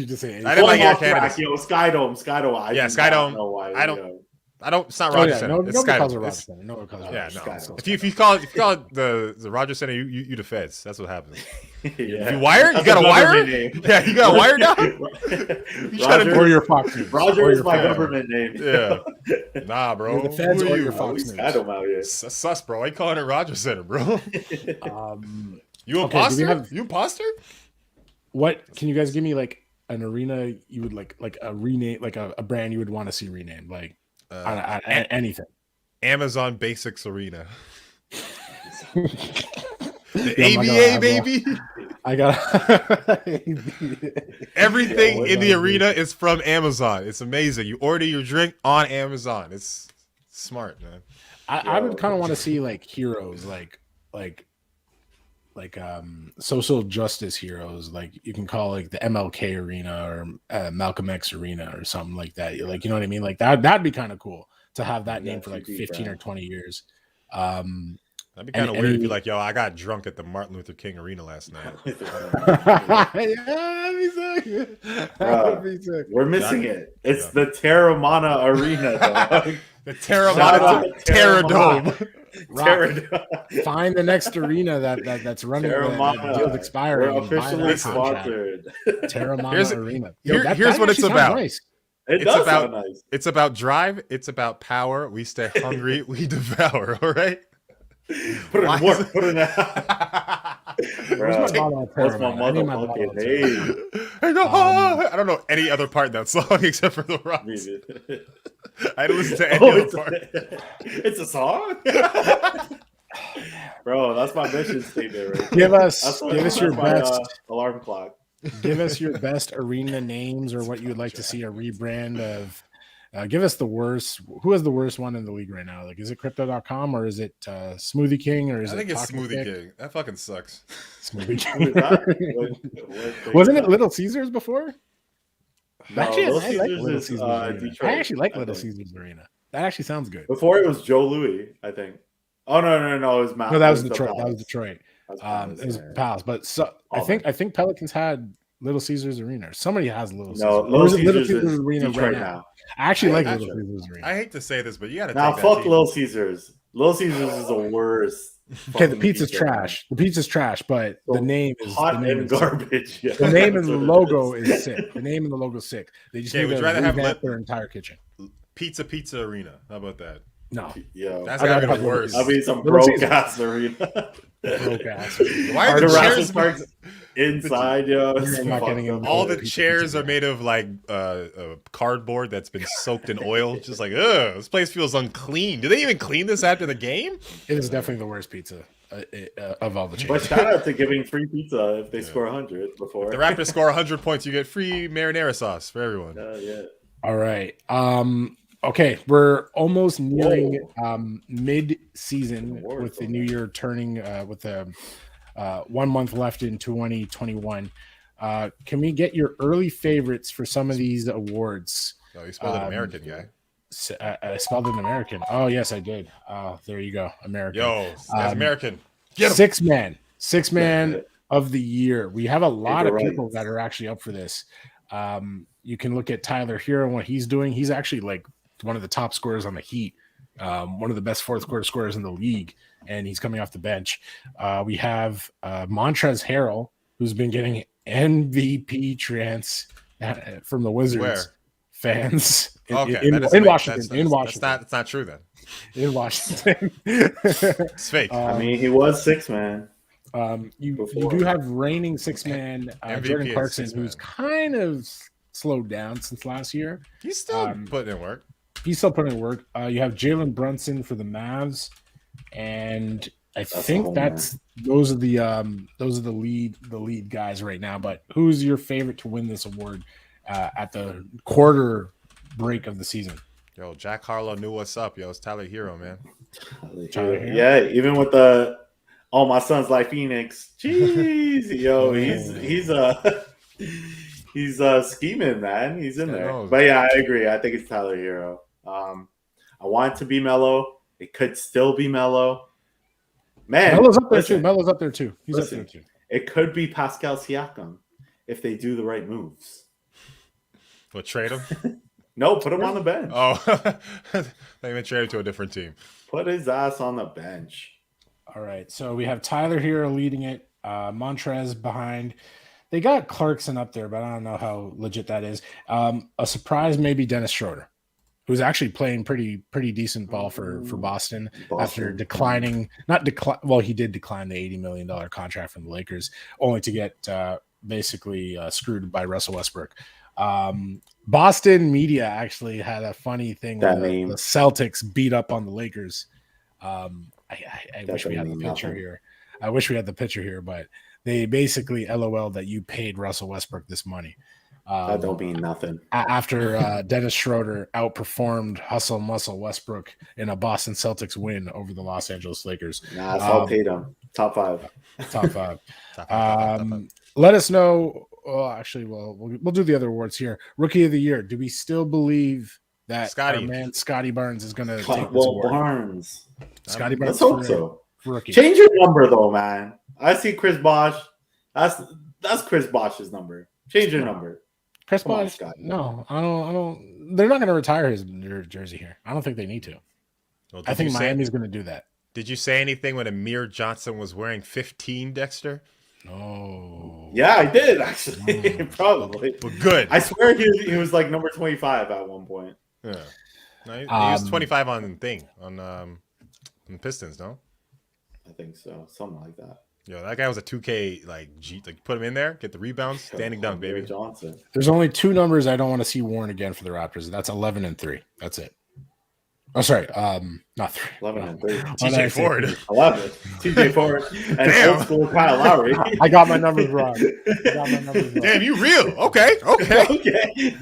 just say. I didn't like Air Off track, Canada. yo, Skydome. I Yeah, do Skydome. not know why, I don't- yo. I don't. It's not Oh, Rogers yeah, Center. no, It's nobody calls it Skydome. Rogers It's- Center. Nobody calls it Yeah, Rogers no. Center. If you call it the Rogers Center, you the feds. That's what happens. Yeah. If you wire, you That's got a wire. government name. Yeah, you got a wire down. You trying to Or your Fox News. Roger Or is your my Fox- government name. Yeah. Nah, bro. You're the feds Who or are your you? Fox We News. Skydome out here. Sus, bro. Why you calling it Rogers Center, bro? You Okay, do we imposter? have- You imposter? What can you guys give me like an arena you would like a rename, like a brand you would want to see renamed, like anything? Amazon Basics Arena. The Yeah, I'm not gonna ABA, lie, bro. baby. I got Everything Yeah, in the what arena is from Amazon. It's amazing. You order your drink on Amazon. It's smart, man. I would kind of want to see like heroes, like social justice heroes, like you can call like the MLK Arena or Malcolm X Arena or something like that. Like, you know what I mean? Like that'd be kind of cool to have that name for like 15 or 20 years. That'd be kind of And- weird and if he- you're like, yo, I got drunk at the Martin Luther King Arena last night. Yeah, that'd be sick. That'd be sick. We're missing it. It's the Terramana Arena, dog. The Shout out Terramana to Terradome. Rock, Terradome. find the next arena that's running that Terramana. deal's expiring. We're and buy that officially contract. sponsored. Terramana Here's- Arena. here's what it's actually sounds about. nice. It It's does about sound nice. it's about drive. It's about power. We stay hungry. We devour. All right. Put it Why in is work. Put it in. Where's my Bro, bottle of what's my Terramana? I need my bottle motherfucking of Terramana. name? I don't know any other part in that song except for the rocks. I didn't listen to any Oh, other part. it's a song? Bro, that's my mission statement right Give there. us your my, best. alarm clock. Give us your best arena names or what you would like to see a rebrand of. Give us the worst. Who has the worst one in the league right now? Like, is it Crypto.com or is it Smoothie King or is I think it it's Talking Smoothie Stick? King. That fucking sucks. Smoothie Who is that? King. What Wasn't thing it is Little Caesars before? that? No, Actually, Little I like Caesars Little is Caesars Arena. Detroit. I actually like I Little think. Caesars Arena. That actually sounds good. Before it was Joe Louis, I think. Oh no, it was Matt. No, that was the Detroit. That was Palace. Detroit. That was It was Palace, yeah. Palace, but so I think Pelicans had Little Caesars Arena. Somebody has Little Caesars. No, Or Little is it Caesars is Arena Detroit right now? now. I actually like I- Little Caesars Arena. I hate to say this, but you got to Now take that fuck team. Little Caesars. Little Caesars is the worst. Okay, the fucking pizza's pizza, man. trash. The pizza's trash, but So the name is hot the name and is sick. garbage. Yeah, The name and that's the what it logo is. is sick. The name and the logo is sick. They just Okay, need would to you rather have revamp lit- their entire kitchen. Pizza Arena. How about that? No, Yo, That's I'd gotta rather be have the Little worst. I mean some Little broke Caesars. ass arena. broke ass. Why are the Jurassic chairs? Park's inside, yo. You're it's not fucked getting up. into All the Pizza chairs are Arena. made of like cardboard that's been soaked in oil. Just like, ugh, this place feels unclean. Do they even clean this after the game? It is definitely the worst pizza of all the chains. But shout out to giving free pizza if they score 100 before. The Raptors score 100 points, you get free marinara sauce for everyone. Yeah. All right. Okay, we're almost nearing mid-season Awards with the on new that. year turning with the 1 month left in 2021. Can we get your early favorites for some of these awards? Oh, you spelled an American guy. I spelled it American. Oh, yes, I did. There you go. American. Yo, that's American. Get 'em. Six man of the year. We have a lot of Right. people that are actually up for this. You can look at Tyler Hero and what he's doing. He's actually like one of the top scorers on the Heat, one of the best fourth quarter scorers in the league, and he's coming off the bench. We have Montrezl Harrell, who's been getting MVP chants from the Wizards Where? fans Okay, in that doesn't make- Washington. that's- In Washington. That's not true then. In Washington. It's fake. I mean, he was 6 man. You Before. do have reigning 6-man MVP Jordan is Clarkson, 6-man. who's kind of slowed down since last year. He's still um, putting in work. He's still putting in work. You have Jalen Brunson for the Mavs, and I think whole those are the lead guys right now. But who's your favorite to win this award at the quarter break of the season? Yo, Jack Harlow knew what's up. Yo, it's Tyler Hero, man. Tyler Hero? Yeah, even with the my son's like Phoenix. Jeez, yo, he's scheming, man. He's in Yeah, there. no. But yeah, I agree. I think it's Tyler Hero. I want it to be Melo. It could still be Melo. Man, Melo's up there listen, too. Melo's up there too. He's Listen. up there too. It could be Pascal Siakam if they do the right moves. What, trade him? No, put him on the bench. Oh, they even traded to a different team. Put his ass on the bench. All right, so we have Tyler Hero leading it, Montrez behind. They got Clarkson up there, but I don't know how legit that is. A surprise, maybe Dennis Schroeder, who's actually playing pretty decent ball for Boston after declining. Well, he did decline the $80 million contract from the Lakers, only to get basically screwed by Russell Westbrook. Boston media actually had a funny thing That where name. the Celtics beat up on the Lakers. I wish we had the doesn't picture mean here. I wish we had the picture here, but they basically LOL that you paid Russell Westbrook this money. That don't mean nothing. After Dennis Schroeder outperformed Hustle Muscle Westbrook in a Boston Celtics win over the Los Angeles Lakers. Nah, it's all Tatum. Top 5. Top five. Top five. Let us know. Well, actually, we'll do the other awards here. Rookie of the Year. Do we still believe that Scotty. our man Scotty Barnes is going to take this Well, award? Barnes. Scotty Barnes Let's hope for so. rookie. Change your number though, man. I see Chris Bosh. That's Chris Bosh's number. Change your number. Chris Come on, Bosh. Scotty. No, I don't. They're not going to retire his jersey here. I don't think they need to. Well, I think you say- Miami's going to do that. Did you say anything when Amir Johnson was wearing 15, Dexter? No. Yeah, I did actually. Probably. But good. I swear he was like number 25 at one point. Yeah. No, he was 25 on Pistons, no? I think so. Something like that. Yo, that guy was a 2K put him in there, get the rebounds, standing dunk, baby. Johnson. There's only two numbers I don't want to see worn again for the Raptors. That's 11 and 3. That's it. Oh, sorry. Not 3. 11 and 3. TJ Ford. 11. TJ Ford. And old school Kyle Lowry. I got my numbers wrong. Damn, you real. Okay. Okay.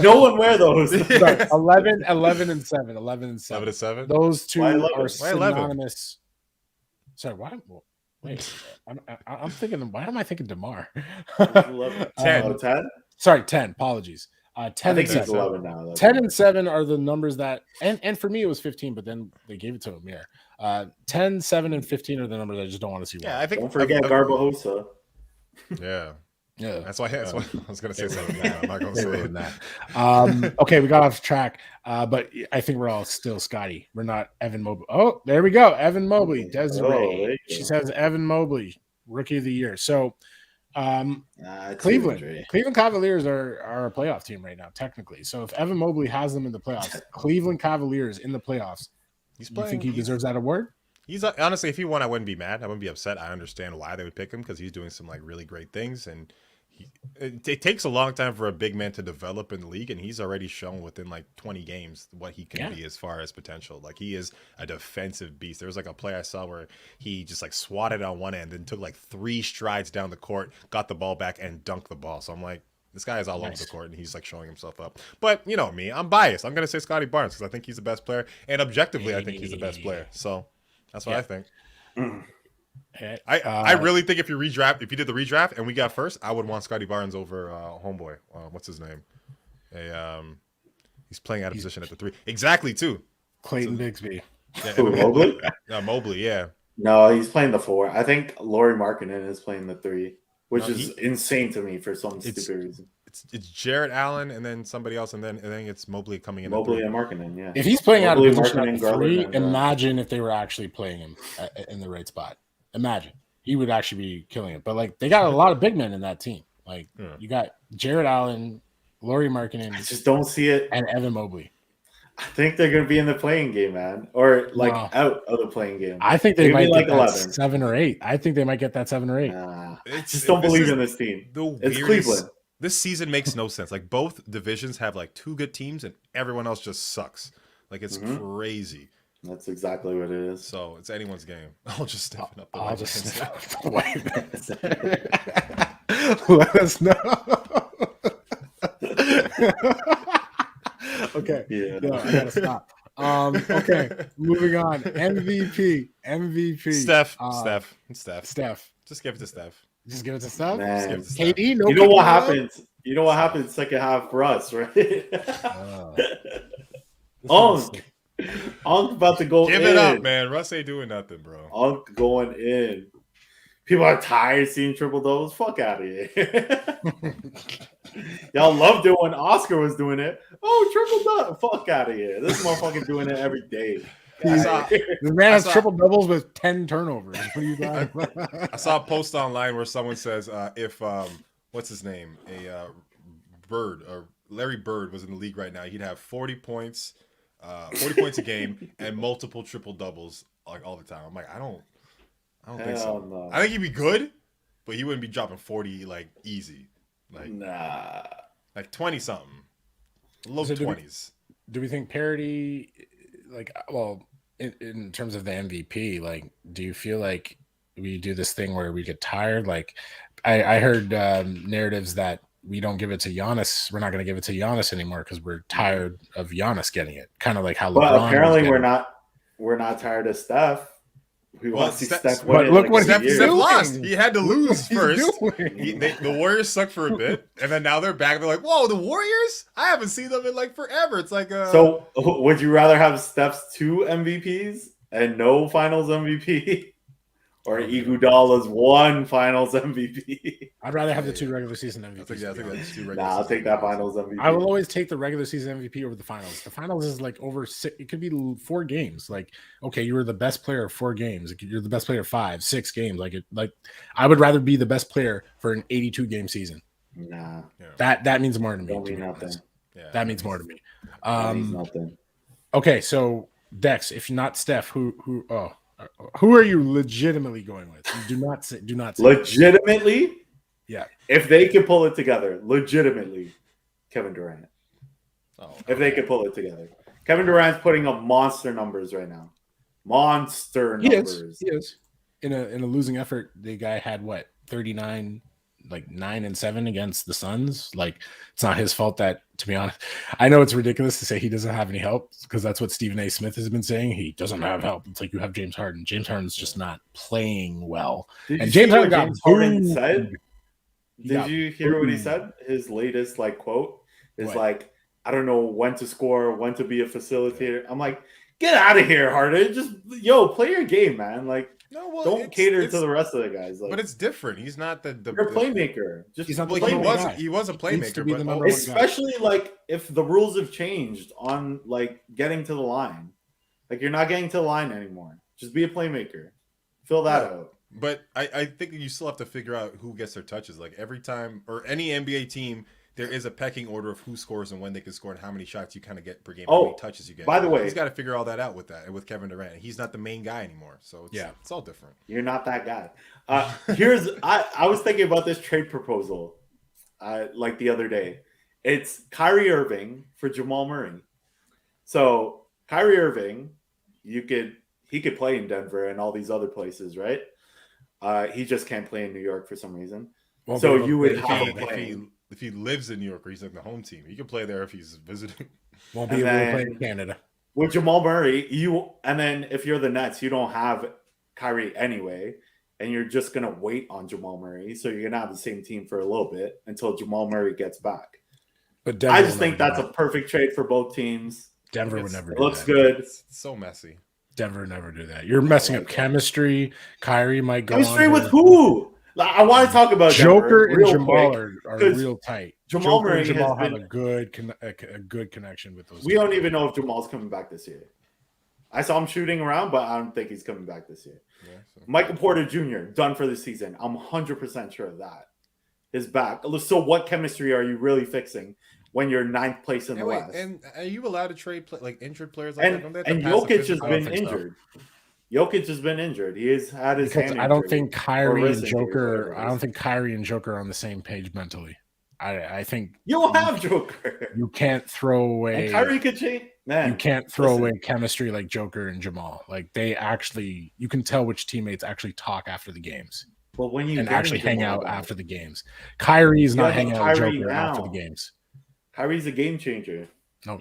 No one wear those. Sorry, 11 and 7. 11 and 7. 7 to 7. Those two are Why 11? synonymous. Sorry, why? Wait, I'm thinking. Why am I thinking DeMar? 10. 10? Sorry, 10. Apologies. 10 I think and he's 7. 11 now. 10 and 7 are the numbers that, and for me it was 15, but then they gave it to him. Yeah, 10, 7, and 15 are the numbers I just don't want to see. Yeah, I think. Don't forget Garbajosa. Yeah. Yeah, That's why I was gonna say something. I'm not gonna say that. Okay, we got off track, but I think we're all still Scotty. We're not Evan Mobley. Oh, there we go. Evan Mobley, Desiree. She says Evan Mobley, Rookie of the Year. So, Cleveland Cavaliers are a playoff team right now, technically. So if Evan Mobley has them in the playoffs, Cleveland Cavaliers in the playoffs, you think he deserves that award? He's honestly, if he won, I wouldn't be mad. I wouldn't be upset. I understand why they would pick him because he's doing some like really great things, and it takes a long time for a big man to develop in the league, and he's already shown within like 20 games what he can be as far as potential. Like he is a defensive beast. There was like a play I saw where he just like swatted on one end and took like 3 strides down the court, got the ball back, and dunked the ball. So I'm like, this guy is all over the court, and he's like showing himself up. But you know me, I'm biased. I'm gonna say Scotty Barnes because I think he's the best player, and objectively, I think he's the best player. So that's what I think. I really think if you did the redraft and we got first, I would want Scotty Barnes over homeboy. What's his name? He's playing out of position at the 3. Exactly, too. Clayton Bigsby. Yeah, Mobley? Mobley, yeah. No, he's playing the 4. I think Lauri Markkanen is playing the 3, which is insane to me for some stupid reason. It's Jarrett Allen and then somebody else, and then it's Mobley coming in. Mobley and Markkanen, yeah. If he's playing Mobley, out of position at the 3, and imagine if they were actually playing him in the right spot. Imagine. He would actually be killing it. But like they got a lot of big men in that team. Like you got Jarrett Allen, Lauri Markkanen. I just don't see it. And Evan Mobley. I think they're going to be in the playing game, man, or like out of the playing game. I think they might like get 11. 7 or 8. I think they might get that 7 or 8. I just don't believe in this team. It's Cleveland. This season makes no sense. Like both divisions have like 2 good teams, and everyone else just sucks. Like it's crazy. That's exactly what it is. So it's anyone's game. I'll just step up. I'll just step up the Let us know. Okay. Yeah. No, I gotta stop. Okay. Moving on. MVP. Steph. Just give it to Steph. Just give it to Steph. Man. KD. No. You know what happens? You know what happens second half for us, right? Unk about to go Give in. it up, man. Russ ain't doing nothing, bro. Unk going in. People are tired seeing triple doubles. Fuck out of here. Y'all loved it when Oscar was doing it. Oh, triple double. Fuck out of here. This motherfucker doing it every day. The man has triple doubles with 10 turnovers. What are you doing? I saw a post online where someone says if what's his name? Larry Bird was in the league right now, he'd have 40 points a game and multiple triple doubles like all the time. I'm like, I don't think so. No. I think he'd be good, but he wouldn't be dropping 40 like easy. Like nah. Like 20 something. Low 20s. Do we think parity in terms of the MVP, like do you feel like we do this thing where we get tired? Like I heard narratives that we don't give it to Giannis. We're not going to give it to Giannis anymore because we're tired of Giannis getting it. Kind of like how LeBron. Well, apparently we're not tired of Steph. We want to see Steph win. But look what Steph lost. He had to lose first. The Warriors sucked for a bit, and then now they're back. They're like, "Whoa, the Warriors! I haven't seen them in like forever." It's like, So, would you rather have Steph's 2 MVPs and no Finals MVP, or Iguodala's one Finals MVP. I'd rather have the 2 regular season MVPs. I think that's 2 regular. Nah, I'll take that Finals MVP. I will always take the regular season MVP over the finals. The finals is like over 6. It could be 4 games. Like, okay, you were the best player of 4 games. You're the best player of 5, 6 games. Like I would rather be the best player for an 82 game season. Nah, that means more to me. don't mean nothing. Yeah, That means more to me. That means nothing. Okay, so Dex, if not Steph, who are you legitimately going with? You do not say Legitimately, yeah. if they can pull it together, legitimately, Kevin Durant. Oh, If they could pull it together, Kevin Durant's putting up monster numbers right now. Monster numbers. He is. In a losing effort, the guy had what 39, like 9-7 against the Suns. Like, it's not his fault that, to be honest, I know it's ridiculous to say he doesn't have any help because that's what Stephen A. Smith has been saying. He doesn't have help. It's like you have James Harden. James Harden's just not playing well. And James Harden got James Harden said? He Did got you hear what he booed. said? His latest quote is What? I don't know when to score, when to be a facilitator. I'm like, get out of here, Harden. Just play your game, man. Like, no, well, don't cater to the rest of the guys. Like, but it's different. He's not the you're a playmaker. Just He's not the play he number was one guy. he was a Needs to playmaker, be the but number one guy. especially if the rules have changed on getting to the line. Like, you're not getting to the line anymore. Just be a playmaker. Fill that out. But I think you still have to figure out who gets their touches. Like every time, or any NBA team, there is a pecking order of who scores and when they can score and how many shots you kind of get per game, how many touches you get. By the way, he's got to figure all that out with that and with Kevin Durant. He's not the main guy anymore, so it's all different. You're not that guy. I was thinking about this trade proposal the other day. It's Kyrie Irving for Jamal Murray. So Kyrie Irving, he could play in Denver and all these other places, right? He just can't play in New York for some reason. Won't So be able you to would play have in him Canada. playing. If he lives in New York or he's like the home team, he can play there if he's visiting. Won't be And able to then- play in Canada. With Jamal Murray, and then if you're the Nets, you don't have Kyrie anyway, and you're just gonna wait on Jamal Murray, so you're gonna have the same team for a little bit until Jamal Murray gets back. But Denver I will just think never that's do a perfect trade for both teams. Denver would never It do looks that. good. It's so messy. Denver would never do that. You're messing up chemistry. Kyrie might go Chemistry on with to- who? I want to talk about Joker Denver and real Jamal quick. are 'cause real tight. Jamal Joker Murray and Jamal has have been- a good connection with those. We two. don't even know if Jamal's coming back this year. I saw him shooting around, but I don't think he's coming back this year. Yeah, so. Michael Porter Jr. done for the season. I'm 100% sure of that. His back. So what chemistry are you really fixing when you're 9th place in the West? And are you allowed to trade injured players like that? Don't they have to And pass a Jokic has physical? I don't been think so. injured. Jokic has been injured. He has had his Because hand I don't injury. think Kyrie wrist and injury, Joker. whatever it I is. don't think Kyrie and Joker are on the same page mentally. I think You don't have Joker. you can't throw away. And Kyrie could change. Man, You can't throw listen. away chemistry like Joker and Jamal. Like you can tell which teammates actually talk after the games But when you and get actually hang Jamal out back, after the games. Kyrie's You not have hanging out with Kyrie Joker now. after the games. Kyrie's a game changer. No,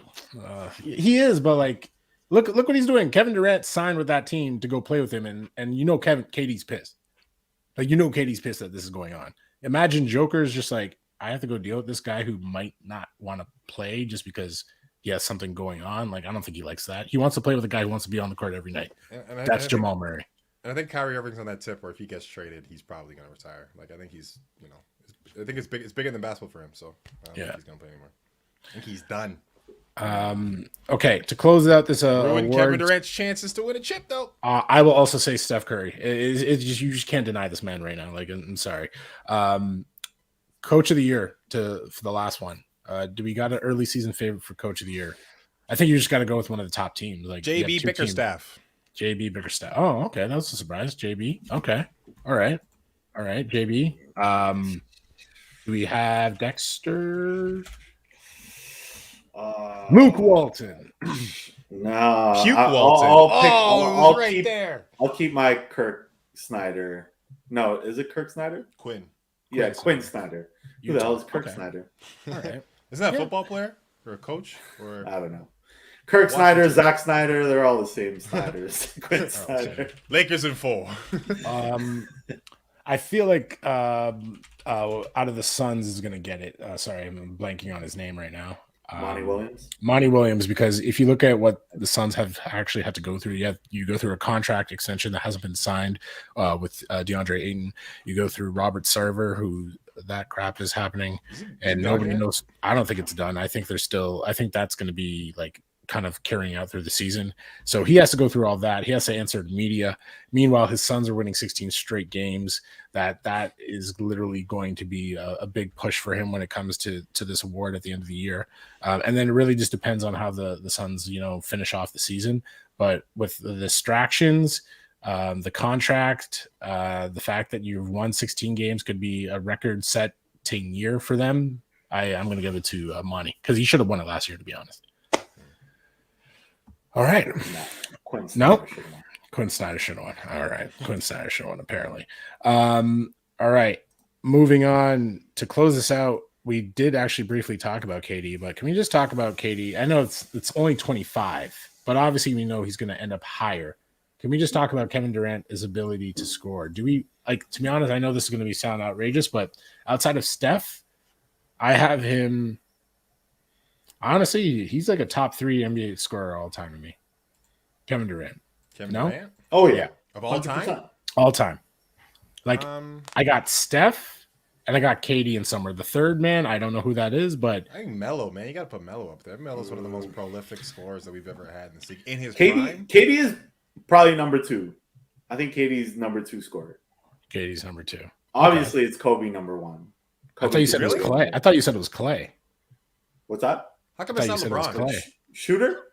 he is, but look what he's doing. Kevin Durant signed with that team to go play with him, and KD's pissed. KD's pissed that this is going on. Imagine Joker's just like, I have to go deal with this guy who might not want to play just because he has something going on. Like, I don't think he likes that. He wants to play with a guy who wants to be on the court every night. And That's Jamal Murray. And I think Kyrie Irving's on that tip where if he gets traded, he's probably going to retire. Like, I think he's, I think it's big. It's bigger than basketball for him. So I don't think he's going to play anymore. I think he's done. Okay, to close out this Ruined award, Kevin Durant's chances to win a chip, though. I will also say Steph Curry. It's just, you just can't deny this man right now. Like, I'm sorry. Coach of the year for the last one. Do we got an early season favorite for Coach of the Year? I think you just got to go with one of the top teams, like JB Bickerstaff. JB Bickerstaff. Oh, okay, that was a surprise. JB. Okay, all right, JB. Do we have Dexter? Luke Walton. No, Puke Walton. Walton. I'll right keep, there. I'll keep my Kirk Snyder. No, is it Kirk Snyder? Quinn. Yeah, Quinn Quinn Snyder. Who the hell is Kirk Okay. Snyder? All right. Isn't that a football player or a coach? Or I don't know. Kirk Snyder, Zack Snyder, they're all the same Snyders. Quinn Snyder. Lakers in 4. I feel like out of the Suns is going to get it. Sorry, I'm blanking on his name right now. Monty Williams, because if you look at what the Suns have actually had to go through, you go through a contract extension that hasn't been signed with DeAndre Ayton. You go through Robert Sarver, who that crap is happening, and nobody knows. I don't think it's done. I think that's going to be like kind of carrying out through the season. So he has to go through all that. He has to answer to media. Meanwhile, his Suns are winning 16 straight games. That is literally going to be a big push for him when it comes to this award at the end of the year. And then it really just depends on how the Suns, finish off the season. But with the distractions, the contract, the fact that you've won 16 games could be a record-setting year for them. I'm going to give it to Monty, because he should have won it last year, to be honest. All right. Quinn Snyder should have won. All right. Quinn Snyder should have won, apparently. All right. Moving on to close this out. We did actually briefly talk about KD, but can we just talk about KD? I know it's only 25, but obviously we know he's going to end up higher. Can we just talk about Kevin Durant's ability to score? To be honest, I know this is going to sound outrageous, but outside of Steph, I have him. Honestly, he's like a top 3 NBA scorer all time to me. Kevin Durant. Durant? Oh, yeah. Of all 100%. Time? All time. Like, I got Steph and I got KD in somewhere. The third man, I don't know who that is, but I think Melo, man. You got to put Melo up there. Melo's one of the most prolific scorers that we've ever had in the league. In his prime. KD is probably number 2. I think KD's number 2 scorer. KD's number 2. Obviously, it's Kobe number 1. I thought you said it was Clay. I thought you said it was Clay. What's that? How come it's not LeBron? Shooter?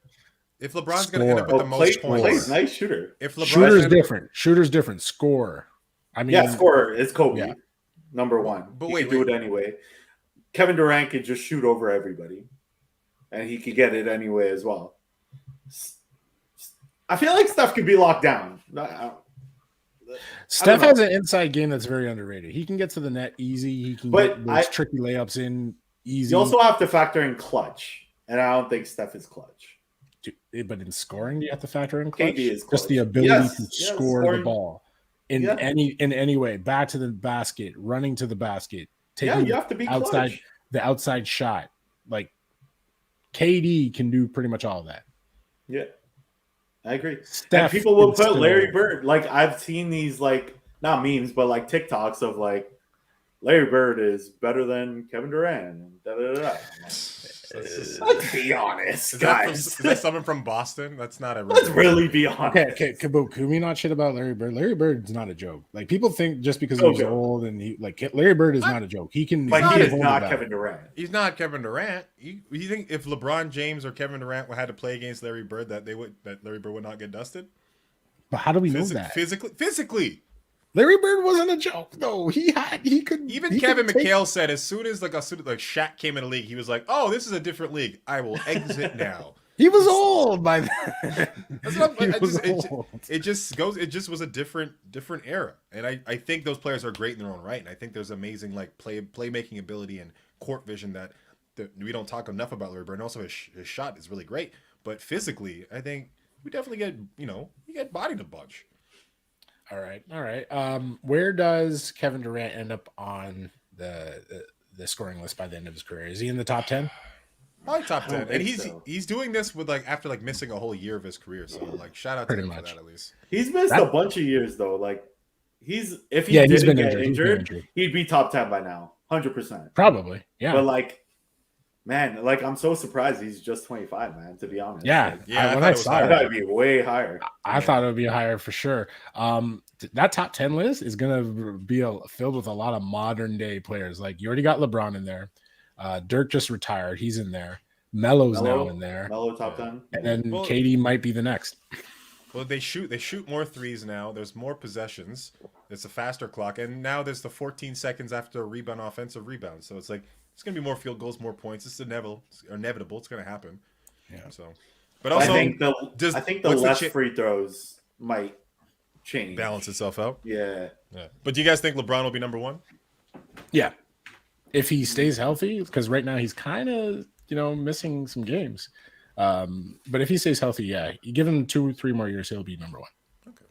If LeBron's going to end up with the most points. Clay's nice shooter. If LeBron Shooter's different. Scorer. I mean, scorer is Kobe. Number 1. But he could do it anyway. Kevin Durant could just shoot over everybody. And he could get it anyway as well. I feel like Steph could be locked down. Steph has an inside game that's very underrated. He can get to the net easy. He can get those tricky layups in easy. You also have to factor in clutch, and I don't think Steph is clutch. But in scoring, you have to factor in clutch. KD is clutch. Just the ability to score the ball in any way, back to the basket, running to the basket, taking you have to be the outside shot. Like KD can do pretty much all of that. Yeah, I agree. And people will put Larry Bird. Like I've seen these not memes, but TikToks of Larry Bird is better than Kevin Durant. Da, da, da, da. Let's be honest, guys. Is that someone from Boston? That's not a. Let's really be honest. Okay, can we not shit about Larry Bird? Larry Bird's not a joke. Like people think just because he's old and Larry Bird is not a joke. He can. But he is not Kevin Durant. He's not Kevin Durant. You think if LeBron James or Kevin Durant had to play against Larry Bird, that Larry Bird would not get dusted? But how do we know that? Physically. Larry Bird wasn't a joke, though. He could. Even Kevin McHale said as soon as Shaq came in the league, he was like, "Oh, this is a different league. I will exit now." He was old by then. It just was a different era, and I think those players are great in their own right, and I think there's amazing playmaking ability and court vision that we don't talk enough about Larry Bird. And also his shot is really great, but physically, I think we definitely get he get bodied a bunch. All right. Where does Kevin Durant end up on the scoring list by the end of his career? Is he in the top 10? Probably top 10. And he's doing this with after missing a whole year of his career. So shout out to him for that at least. He's missed a bunch of years though. If he didn't get injured, he'd be top 10 by now. 100%. Probably. Yeah. But man, I'm so surprised he's just 25, man, to be honest. Yeah. I thought it'd be way higher. I thought it would be higher for sure. That top 10 list is going to be filled with a lot of modern day players. You already got LeBron in there. Dirk just retired. He's in there. Melo's now in there. Melo top 10. And then KD might be the next. Well, they shoot more threes now. There's more possessions. It's a faster clock. And now there's the 14 seconds after a rebound, offensive rebound. So it's it's going to be more field goals, more points. It's inevitable. It's going to happen. Yeah. So, but also, I think the less free throws might change, balance itself out. Yeah. But do you guys think LeBron will be number 1? Yeah, if he stays healthy, because right now he's kind of missing some games. But if he stays healthy, you give him 2-3 more years, he'll be number 1. Okay.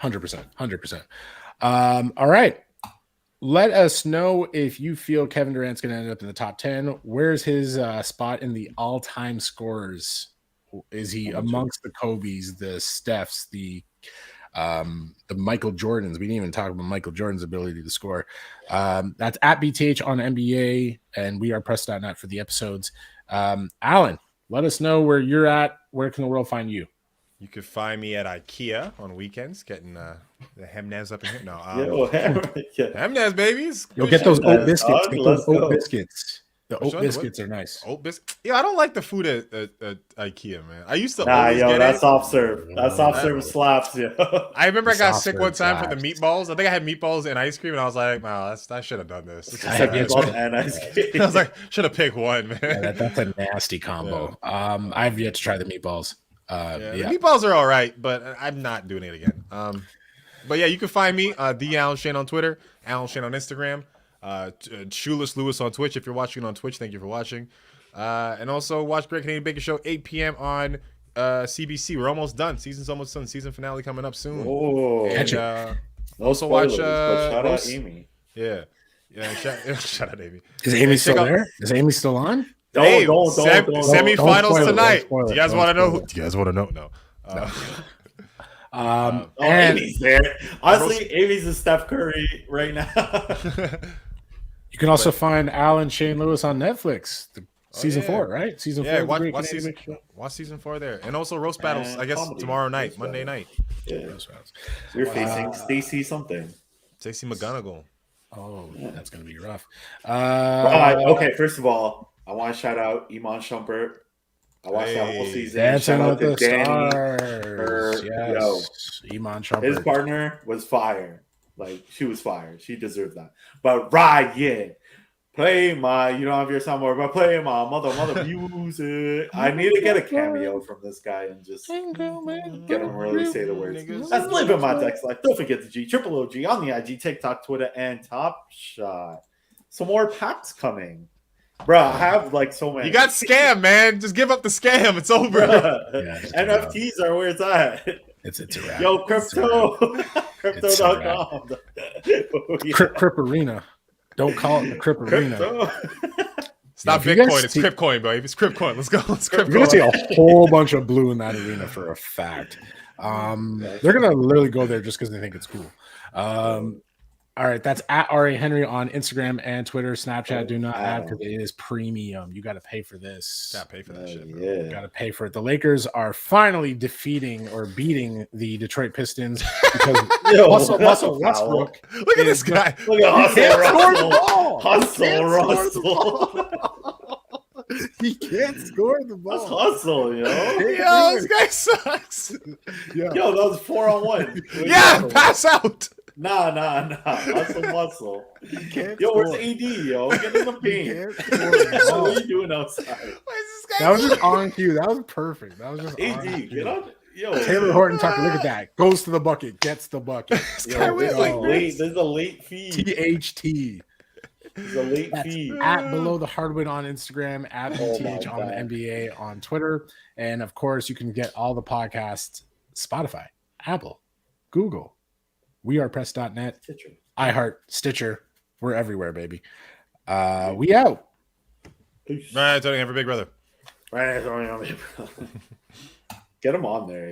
100%. All right. Let us know if you feel Kevin Durant's going to end up in the top 10. Where's his spot in the all-time scorers? Is he amongst the Kobe's, the Stephs, the Michael Jordans? We didn't even talk about Michael Jordan's ability to score. That's at BTH on NBA, and we are press.net for the episodes. Alan, let us know where you're at. Where can the world find you? You can find me at IKEA on weekends, getting the Hemnaz up in here. No, Hemnaz babies. You'll get those oat biscuits. Get those oat biscuits. The oat biscuits are nice. Oat biscuits. Yeah, I don't like the food at IKEA, man. I used to. That's soft serve. That soft serve slaps. Yeah. I remember I got sick one time for the meatballs. I think I had meatballs and ice cream, and I was like, "Wow, I should have done this." And ice cream. I was like, should have picked one, man. Yeah, that's a nasty combo. Yeah. I've yet to try the meatballs. The meatballs are all right, but I'm not doing it again. But yeah, you can find me the Alan Shane on Twitter, Alan Shane on Instagram, Shoeless Lewis on Twitch. If you're watching on Twitch, thank you for watching. And also watch Great Canadian Baker Show 8 p.m. on CBC. We're almost done. Season's almost done. Season finale coming up soon. Oh, and no also spoilers, watch. Shout out Amy. Yeah. Shout out Amy. Is Amy still there? Is Amy still on? Don't semifinals tonight. Do you guys want to know? Do you guys want to know? No. Amy's there. Honestly, Amy's a Steph Curry right now. You can also find Alan Shane Lewis on Netflix. Season 4, right? Season 4. Watch season 4 there, and also roast battles. I guess tomorrow night, Monday night. Yeah. You're facing Stacey something. Stacey McGonigal. Oh, that's gonna be rough. Okay, first of all, I want to shout out Iman Shumpert. I watched that whole season. Dancing shout out with to the Danny. Stars. Yes. Iman Shumpert. His partner was fire. Like, she was fire. She deserved that. But Ryan, play my, you don't have your soundboard, but play my mother music. I need to get a cameo from this guy and just get him to really say the words. That's living my text life. Don't forget the G, Triple OG on the IG, TikTok, Twitter, and Top Shot. Some more packs coming. Bro, I have like so many. You got scammed, man. Just give up the scam. It's over. NFTs are where it's at. It's a wrap. Yo, crypto. Crypto.com. Crip Arena. Don't call it the Crip Arena. Stop Bitcoin. It's Cripcoin, baby. It's Cripcoin. Let's go. It's Cripcoin. You're going to see a whole bunch of blue in that arena for a fact. They're going to literally go there just because they think it's cool. All right, that's at R.A. Henry on Instagram and Twitter. Snapchat, do not add because it is premium. You got to pay for this. Got to pay for that shit, bro. Yeah. You got to pay for it. The Lakers are finally beating the Detroit Pistons because Russell Westbrook. Look at this guy. Look at Hustle Russell. He can't score the ball. That's hustle, yo. Yo, this guy sucks. Yo, that was 4-on-1. Yeah, pass out. Nah. Hustle muscle. Yo, where's AD, yo? Get in the paint. What are you doing outside? That was just on cue. That was perfect. That was just AD, get on. Yo, Taylor Horton Tucker, look at that. Goes to the bucket, gets the bucket. There's a late feed. THT. There's a late feed. At Below the Hardwood on Instagram, at BTH on the NBA on Twitter. And of course, you can get all the podcasts Spotify, Apple, Google, wearepress.net, iHeart, Stitcher. We're everywhere, baby. We out. Peace. Right, Tony, have a big brother. Right, get him on there.